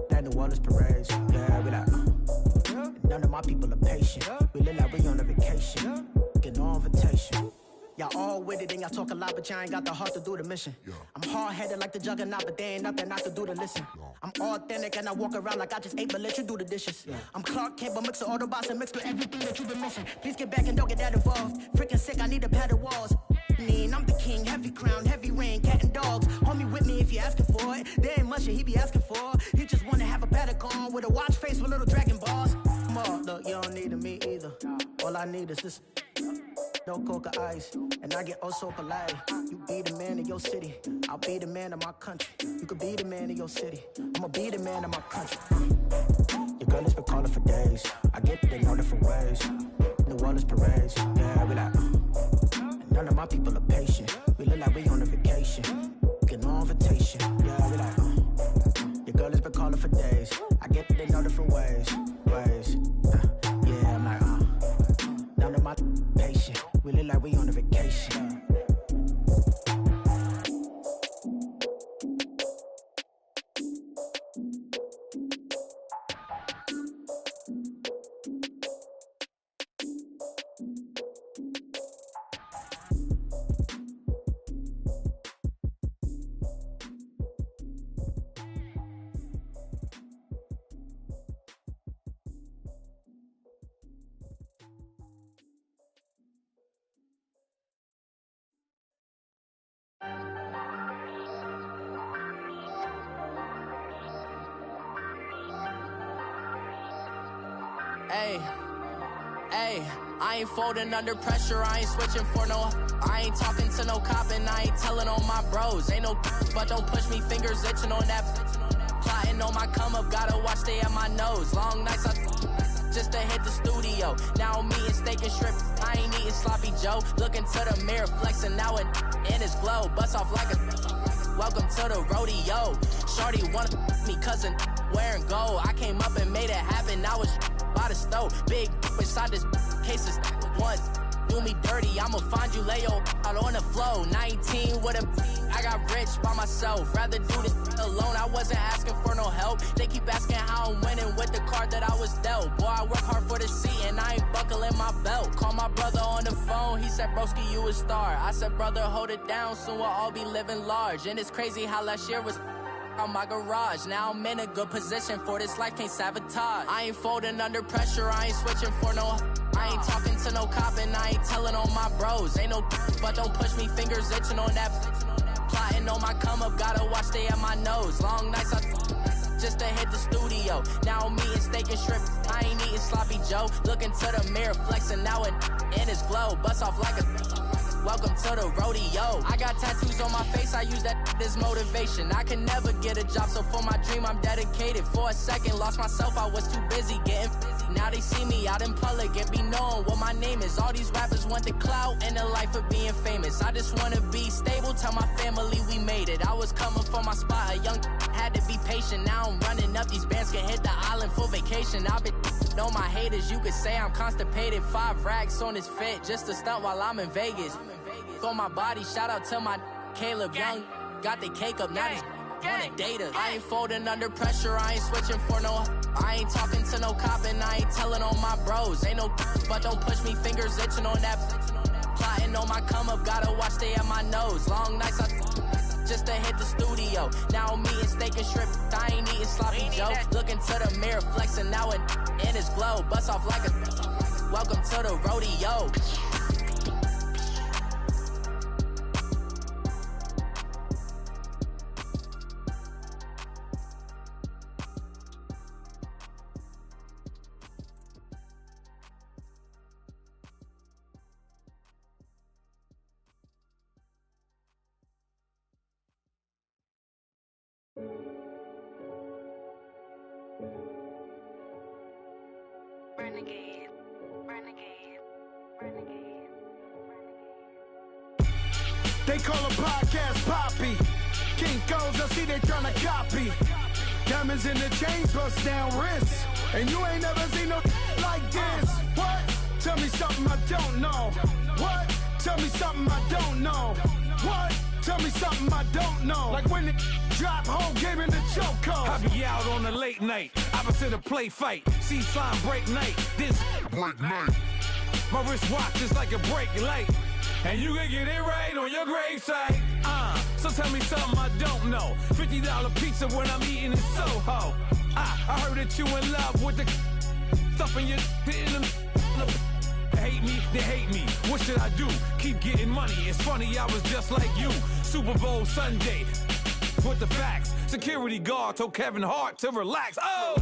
B: That New Orleans parades. Yeah, we like, none of my people are patient. We look like we on a vacation. Get no invitation. Y'all all with it and y'all talk a lot, but y'all ain't got the heart to do the mission. I'm hard-headed like the juggernaut, but there ain't nothing I can do to listen. I'm authentic and I walk around like I just ate, but let you do the dishes. I'm Clark Kent, but mix the Autobots and mix with everything that you've been missing. Please get back and don't get that involved. Freaking sick, I need a pad of walls. I'm the king, heavy crown, heavy rain, cat and dogs. Homie with me if you asking for it. There ain't much that he be asking for. He just wanna have a paddock on with a watch face with little dragon balls. Look, you don't need me either. All I need is this. No coca ice, and I get oh so polite. You be the man of your city, I'll be the man of my country. You could be the man of your city, I'ma be the man of my country. Your girl has been calling for days. I get it in all different ways. New Orleans parades, yeah, we like. None of my people are patient. We look like we on a vacation. Get no invitation, yeah, we like. Your girl has been calling for days. I get it in all different ways. Yeah, I'm like, none of my patient. We look like we on a vacation.
S: Hey, I ain't folding under pressure, I ain't switching for no. I ain't talking to no cop and I ain't telling on my bros. Ain't no but don't push me, fingers itching on that. Plotting on my come up, gotta watch they at my nose. Long nights, just to hit the studio. Now I'm eating steak and shrimp, I ain't eating sloppy Joe. Looking to the mirror, flexing now in his glow. Bust off like a welcome to the rodeo. Shorty wanna me cousin wearing gold. I came up and made it happen, I was by the stove. Big inside this cases once. Do me dirty, I'ma find you, lay your out on the floor. 19 with a I got rich by myself. Rather do this alone, I wasn't asking for no help. They keep asking how I'm winning with the card that I was dealt. Boy, I work hard for the seat and I ain't buckling my belt. Call my brother on the phone, he said, broski, you a star. I said, brother, hold it down, soon we'll all be living large. And it's crazy how last year was on my garage. Now I'm in a good position for this life, can't sabotage. I ain't folding under pressure, I ain't switching for no. I ain't talking to no cop and I ain't telling on my bros. Ain't no but don't push me, fingers itching on that. Plotting on my come up, gotta watch stay at my nose. Long nights I just to hit the studio. Now I'm eating steak and shrimp, I ain't eating sloppy Joe. Looking to the mirror, flexing now in his glow. Bust off like a welcome to the rodeo. I got tattoos on my face, I use that as motivation. I can never get a job, so for my dream I'm dedicated. For a second, lost myself, I was too busy getting busy. Now they see me out in public and be known what my name is. All these rappers want the clout and the life of being famous. I just wanna be stable, tell my family we made it. I was coming for my spot, a young had to be patient. Now I'm running up, these bands can hit the island for vacation. I've been on my haters, you could say I'm constipated. 5 racks on his fit, just to stunt while I'm in Vegas. For my body, shout out to my Caleb Young. Got the cake up, now these wanna date us. I ain't folding under pressure, I ain't switching for no. I ain't talking to no cop and I ain't telling on my bros. Ain't no but don't push me, fingers itching on that. Plotting on my come up, gotta watch stay at my nose. Long nights I just to hit the studio. Now I'm eating steak and shrimp, I ain't eating sloppy Joe. Looking to the mirror, flexing now in his glow. Bust off like a welcome to the rodeo.
L: They call a podcast Poppy. Kinkos, I see they tryna copy. Diamonds in the chains, bust down wrists. And you ain't never seen no like this. What? Tell me something I don't know. What? Tell me something I don't know. What? Tell me something I don't know. Like when it drop home, game in the chokehold.
T: I be out on a late night, opposite a play fight. See sign break night, this break night. My wristwatch is like a break light. And you can get it right on your gravesite. So tell me something I don't know. $50 pizza when I'm eating in Soho. I heard that you in love with the stuff in your in the hate me, they hate me. What should I do? Keep getting money. It's funny, I was just like you. Super Bowl Sunday with the facts. Security guard told Kevin Hart to relax. Oh!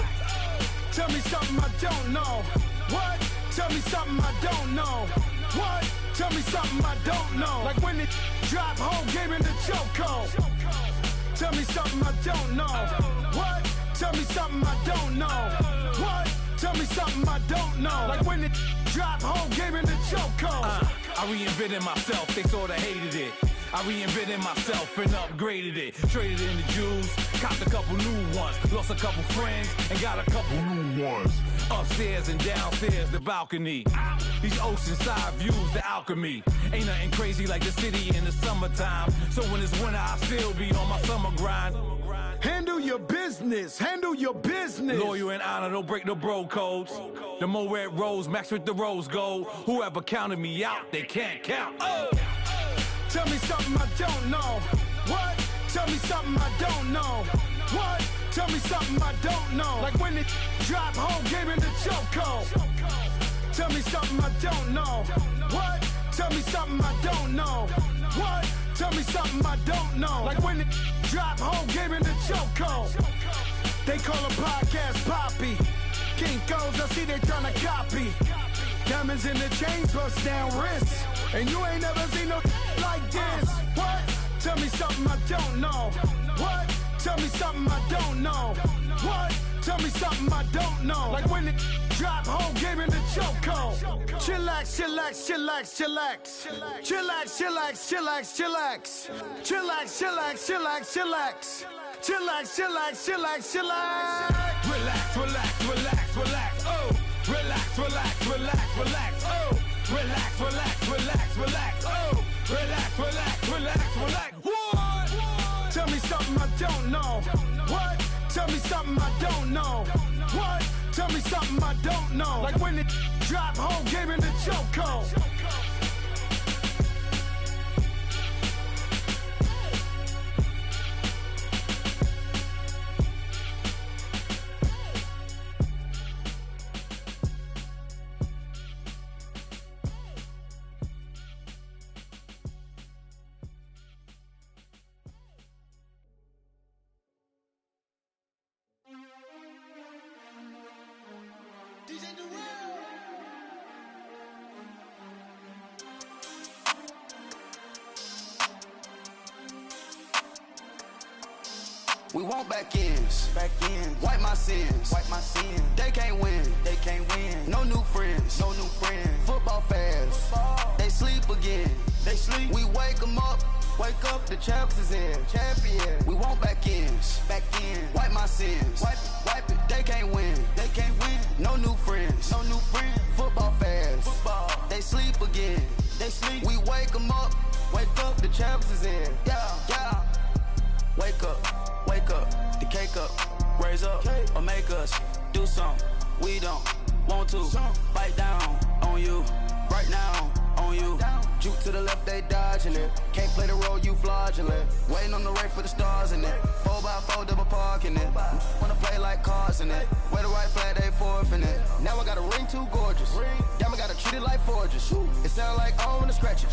L: Tell me something I don't know. What? Tell me something I don't know. What? Tell me something I don't know. Like when it drop home, game in the chokehold. Tell me something I don't know. What? Tell me something I don't know. What? Tell me something I don't know. Like when it drop home, game in the chokehold.
T: I reinvented myself, they sorta hated it. I reinvented myself and upgraded it. Traded in the Jews, copped a couple new ones. Lost a couple friends and got a couple new ones. Upstairs and downstairs, the balcony. These oceanside views, the alchemy. Ain't nothing crazy like the city in the summertime. So when it's winter, I still be on my summer grind.
L: Handle your business, handle your business.
T: Loyal and honor, don't break the bro codes. The more red rose, match with the rose gold. Whoever counted me out, they can't count. Oh!
L: Tell me something I don't know. What? Tell me something I don't know. What? Tell me something I don't know. Like when it drop home, game in the chokehold. Tell me something I don't know. What? Tell me something I don't know. What? Tell me something I don't know. Like when it drop home, game in the chokehold. They call a podcast Poppy. Kinkos, I see they tryna copy. Diamonds in the chains, bust down wrists. And you ain't never seen no like this. What? Tell me something I don't know. What? Tell me something I don't know. What?
A: Tell me something I don't know. Like when it drop, whole game in the chokehold. Chillax, chillax, chillax, chillax. Chillax, chillax, chillax, chillax. Chillax, chillax, chillax, chillax. Chillax, chillax, chillax, chillax.
T: Relax, relax, relax, relax. Oh, relax, relax, relax, relax. Oh, relax, relax, relax, relax. Oh, relax, relax, relax, relax.
A: What? Tell me something I don't know. What? Tell me something I don't know. What? Tell me something I don't know. Like when it drop, whole game in the chokehold.
H: We want back ends, wipe my sins, They can't win, No new friends, Football fans, they sleep again, We wake them up, the champs is in, We want back ends, wipe my sins, wipe it, They can't win, No new friends, Football fans, they sleep again, We wake them up, the champs is in, yeah. Wake up, the cake up, raise up, or make us do something we don't want to. Bite down on you, right now on you. Juke to the left, they dodging it. Can't play the role, you fraudulent. Waiting on the race for the stars in it. 4x4 double parking it. Wanna play like cars in it. Wear the right flag, they forfeit it. Now I got a ring too gorgeous. Damn, I gotta treat it like forges. It sound like I wanna scratch it.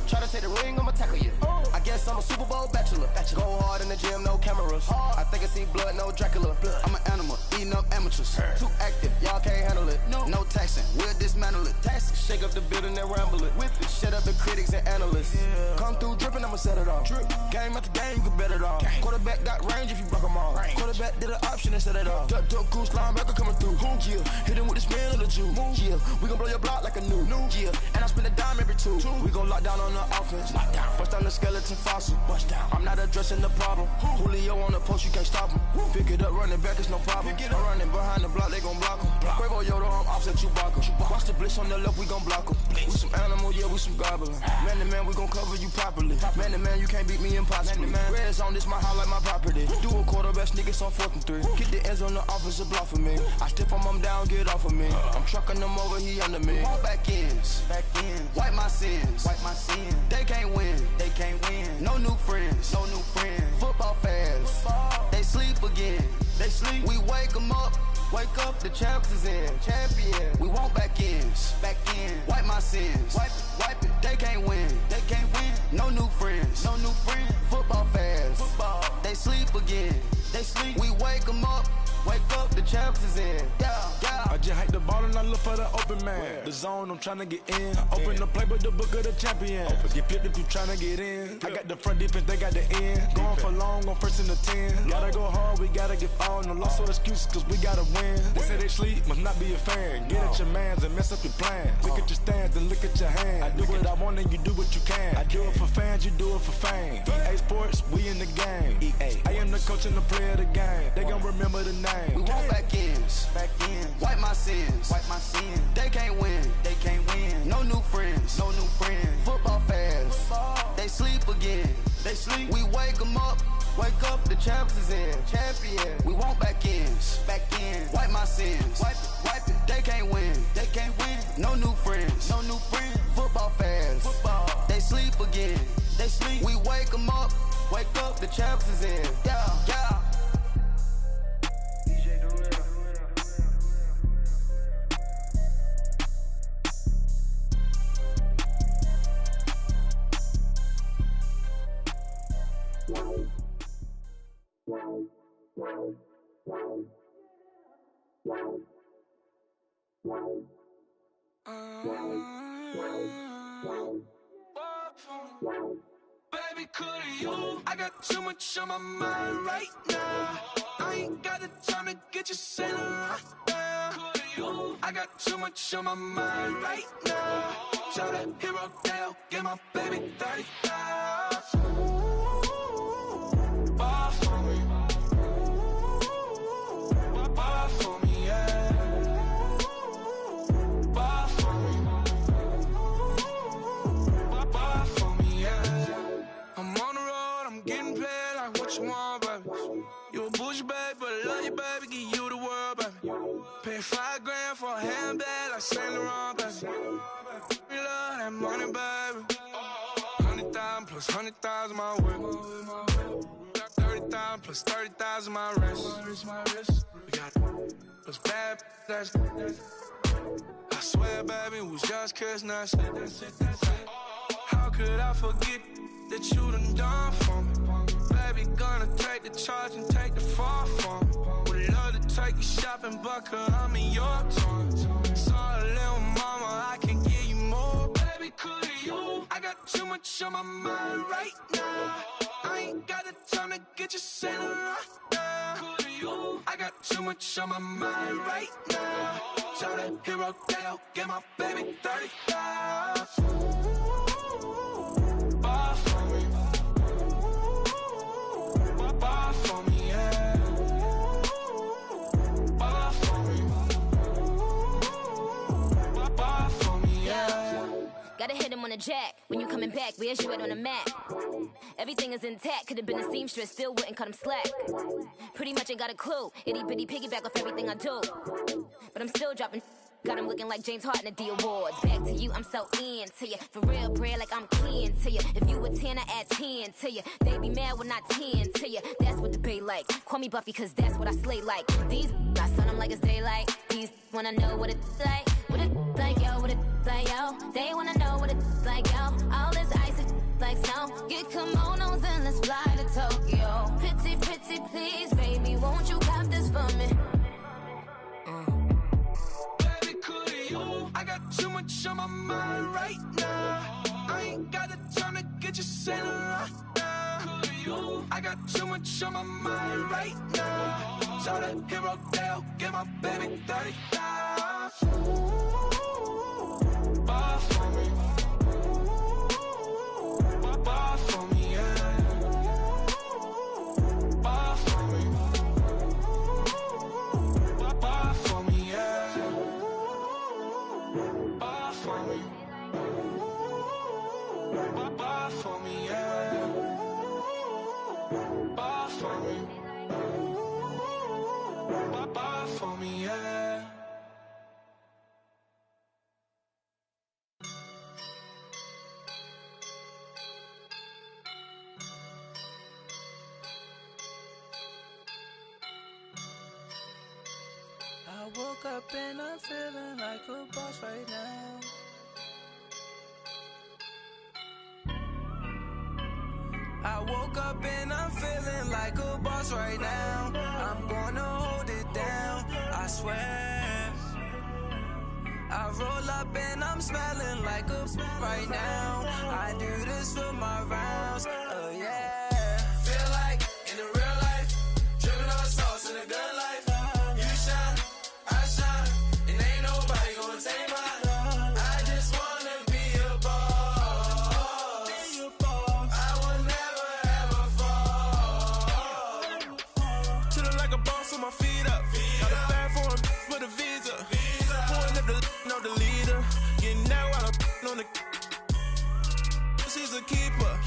H: Try to take the ring, I'ma tackle you. I guess I'm a Super Bowl bachelor. Go hard in the gym, no cameras. I think I see blood, no Dracula. I'm an animal, eating up amateurs. Too active, y'all can't handle it. No taxing, we'll dismantle it. Shake up the building and ramble it. Whip it, shut up the critics and analysts. Come through dripping, I'ma set it off. Game after game, you can bet it off. Quarterback got range if you broke them off. Quarterback did an option and set it off. Duck goose linebacker coming through. Yeah, hit him with the spin of the Jew. Yeah, we gon' blow your block like a new. Yeah, and I spend a dime every two. We gon' lock down on the offense. Bust down the skeleton fossil. I'm not addressing the problem. Julio on the post, you can't stop him. Pick it up, running back, it's no problem. I'm running behind the block, they gon' block him. Quavo Yoda, I'm offset Chewbacca. Watch the blitz on the left, we gon' block him. We some animal, yeah, we some goblin. Man to man, we gon' cover you properly. Man to man, you can't beat me impossibly. Red zone, this my house like my property. Do a quarterback sneakers on 4th and 3. Get the ends on the offensive block for me. I step on him down, get off of me. I'm trucking them over, he under me. Walk back ends, wipe my sins, They can't win, No new friends, Football fans, they sleep again, We wake them up, the champs is in, We want back ends, wipe my sins, wipe it, They can't win, No new friends, Football fans, they sleep again, We wake them up, the champs is in, yeah.
T: I just hike the ball and I look for the open man. The zone, I'm tryna get in. Open the play, but the book of the champion. Get flipped if you tryna get in. I got the front defense, they got the end. Going for long, on 1st and the 10. Gotta go hard, we gotta give all. No loss or excuses, cause we gotta win. They say they sleep, must not be a fan. Get at your mans and mess up your plans. Look at your stands and look at your hands. I do what I want and you do what you can. I do it for fans, you do it for fame. EA Sports, we in the game. I am the coach and the player of the game. They gon' remember the name.
H: We want back ends, wipe my sins, They can't win, No new friends, Football fans, they sleep again, We wake them up, the champs is in, We want back ends, wipe my sins, wipe it, They can't win, No new friends, Football fans, they sleep again, We wake them up, the champs is in, yeah.
L: Baby, could you? I got
I: too much on my mind right now. I ain't got the time to get you sailing right now. I got too much on my mind right now. Tell that hero Dale, get my baby 30,000. Ball for me. Ball for me, yeah. Ball for me. Ball for me, yeah. I'm on the road, I'm getting paid like what you want, baby. You a bougie, baby, but I love you, baby. Give you the world, baby. Pay $5 grand for a handbag like Saint Laurent, baby. We love that money, baby. 100,000 plus 100,000 my way. 30,000 plus 30,000 my wrist. We got those bad, that's I swear, baby, it was just kiss, that's it. How could I forget that you done for me? Baby, gonna take the charge and take the fall from me. Would love to take you shopping, but I'm in your town. Sorry, little mama, I can give you more. Baby, could you? I got too much on my mind right now. I ain't got the time to get you sailing right now. Could you? I got too much on my mind right now. Tell that hero Dale, get my baby 30,000. Ball for me. Ball for me, yeah. Ball for me. Ball for me, yeah.
U: Gotta hit him on the jack. When you coming back, where's you at on the map? Everything is intact. Could've been a seamstress, still wouldn't cut him slack. Pretty much ain't got a clue. Itty bitty piggyback off everything I do. But I'm still dropping. Got him looking like James Harden at the awards. Back to you, I'm so into you. For real, bread, like I'm keen to you. If you a 10, I add 10 to you. They be mad when I 10 to you. That's what the bay like. Call me Buffy, cause that's what I slay like. These, I sun them like it's daylight. These wanna know what it's like. What it like, yo, what it like, yo. They wanna know what it's like, yo. All this ice is like snow. Get kimonos and let's fly to Tokyo. Pretty, pretty, please, baby, won't you cop this for me?
I: I got too much on my mind right now. I ain't got the time to get you sailing right now. I got too much on my mind right now. Tell that hero Dale, get my baby 30,000. Ball for me. Ball for me, yeah. Ball for me. Ball for me, yeah. Ball for me. Ball for me, yeah. Ball for me. Ball for me, yeah.
G: I woke up and I'm feeling like a boss right now. I woke up and I'm feeling like a boss right now. I'm gonna hold it down, I swear. I roll up and I'm smelling like a right now. I do this for my rounds, oh yeah. Feel like in the real life, dripping on sauce in a good life. You shine, I shine, and ain't nobody gonna take mine. I just wanna be a boss. I will never ever fall.
J: Chillin' like a boss with my feet up. Got a bag for him with a visa. Pulling up the know the leader. Getting out while I'm on the. She's a keeper.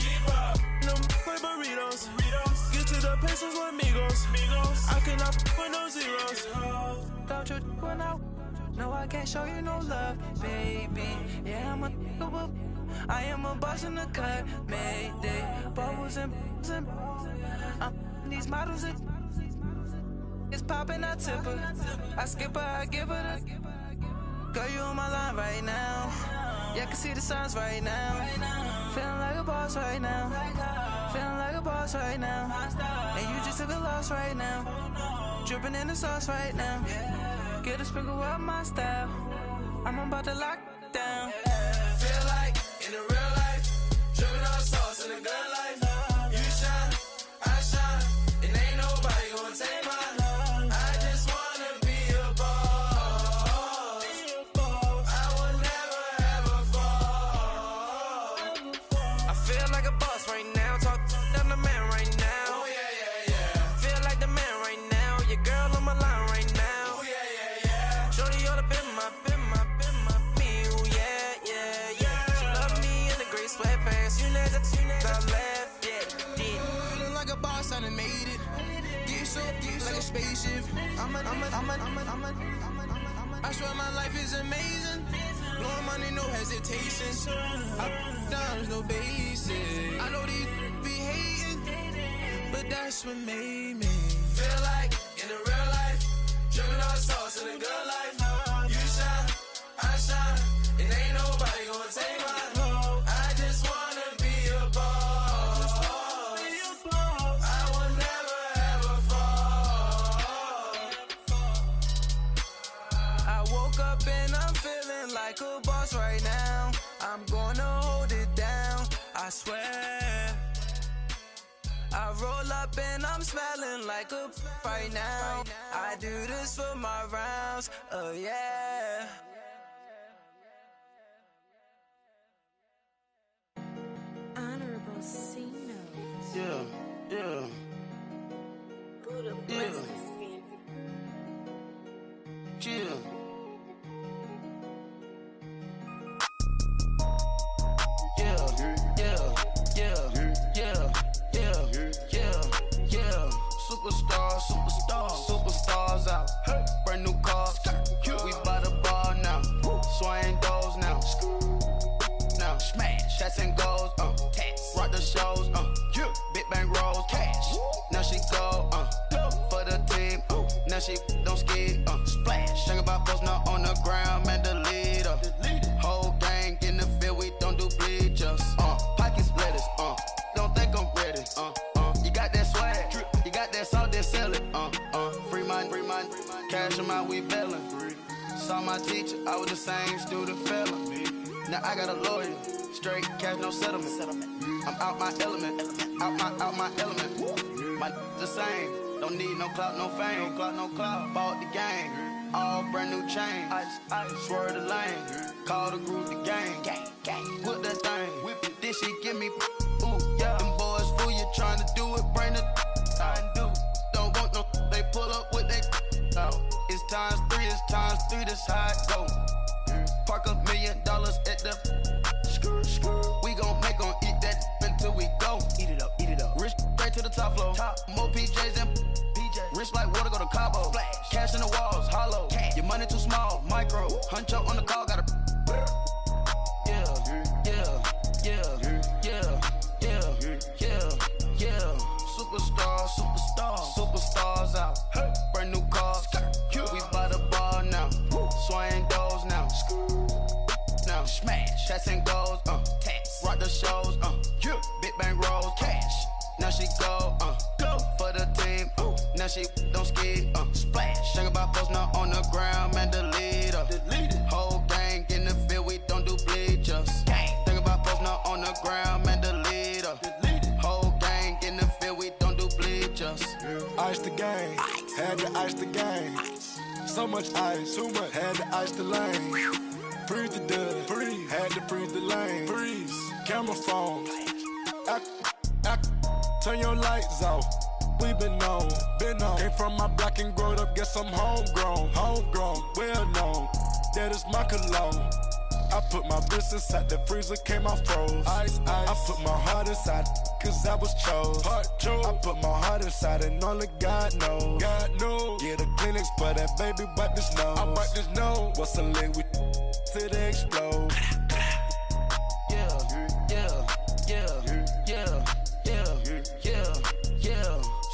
J: No play burritos. Get to the pesos with amigos. I cannot with no zeros.
G: Don't you when no, I can't show you no love, baby. Yeah, I am a boss in the cut, Mayday. Bubbles and I'm these models. It's popping, I tip her. I skip her, I give her the. Girl, you on my line right now. Yeah, I can see the signs right now. Feeling like a boss right now. Feeling like a boss right now. And you just took a loss right now. Dripping in the sauce right now. Get a sprinkle up my style. I'm about to lock down.
J: Feel like in the real life, dripping on sauce in a good life. You shine,
F: so like a spaceship. I swear my life is amazing. Blowing money, no hesitation. Up, downs, no basic. I know these be hating, but that's what made me feel like in the real life. Dripping all sauce in the good life. You shine, I shine. It ain't nobody gonna take my home. I just wanna be a boss. I will never ever fall. I woke up and I'm feeling like a boss right now. I'm gonna hold it down, I swear. I roll up and I'm smelling like a right now. I do this for my rounds, oh yeah.
C: Honorable C notes.
F: Yeah.
C: Buddha
F: Yeah.
C: bless this man.
F: Yeah. Superstars out. Brand new cars. We by the bar now. Swaying doors now. Now smash. Cats and goals. Rock the shows. Big bang rolls. Cash. Now she go. For the team. Now she don't ski. Splash. Think about posting up on the ground. Man, the leader. Whole gang in the field. We don't do bleachers. Pockets lettuce. Don't think I'm ready. You got that swag. You got that salt, then sell it. Free mind. Cash them out, we bailin'. Saw my teacher, I was the same student fella. Now I got a lawyer. Straight cash, no settlement. I'm out my element. Out my element. My the same. Don't need no clout, no fame. No clout. Bought the game. All brand new chain. Ice. Swerve the lane. Call the group the gang. Whip that thing. Whip it. This shit give me. Ooh, yeah. Them boys fool you trying to do it. Bring it. I do. Don't want no. They pull up with they. Out. It's times 3. This how it go. Park $1 million at the. We gon' make 'em eat that until we go. Eat it up. Rich straight to the top floor. More PJs and PJs. Rich like water, go to Cabo. Splash. Cash in the walls, hollow. Cash. Your money too small, micro. Huncho on the call, gotta. Yeah. Superstars out. Brand new cars. We by the bar now. Swaying doors now. Now smash. Cats and goals. Rock the shows. Big bang rolls. Cash. Now she go. For the team. Now she don't ski. Splash. Think about posting up on the ground. Man, the leader. Whole gang in the field. We don't do bleachers. Think about posting up on the ground. Man, the leader. Whole gang in the field. We don't do bleachers.
M: Ice the game, had to ice the game. So much ice, too much, had to ice the lane. Freeze the dub, freeze, had to freeze the lane. Freeze, camera phone. Turn your lights off. We been on. Came from my block and growed up, guess I'm homegrown, well known. That is my cologne. I put my wrist inside the freezer, came out froze. Ice. I put my heart inside, cause I was chose. I put my heart inside and only God knows. Get the clinics for that baby, wipe this nose. I wipe this nose. What's the link with till they explode?
F: Yeah.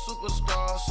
F: Superstars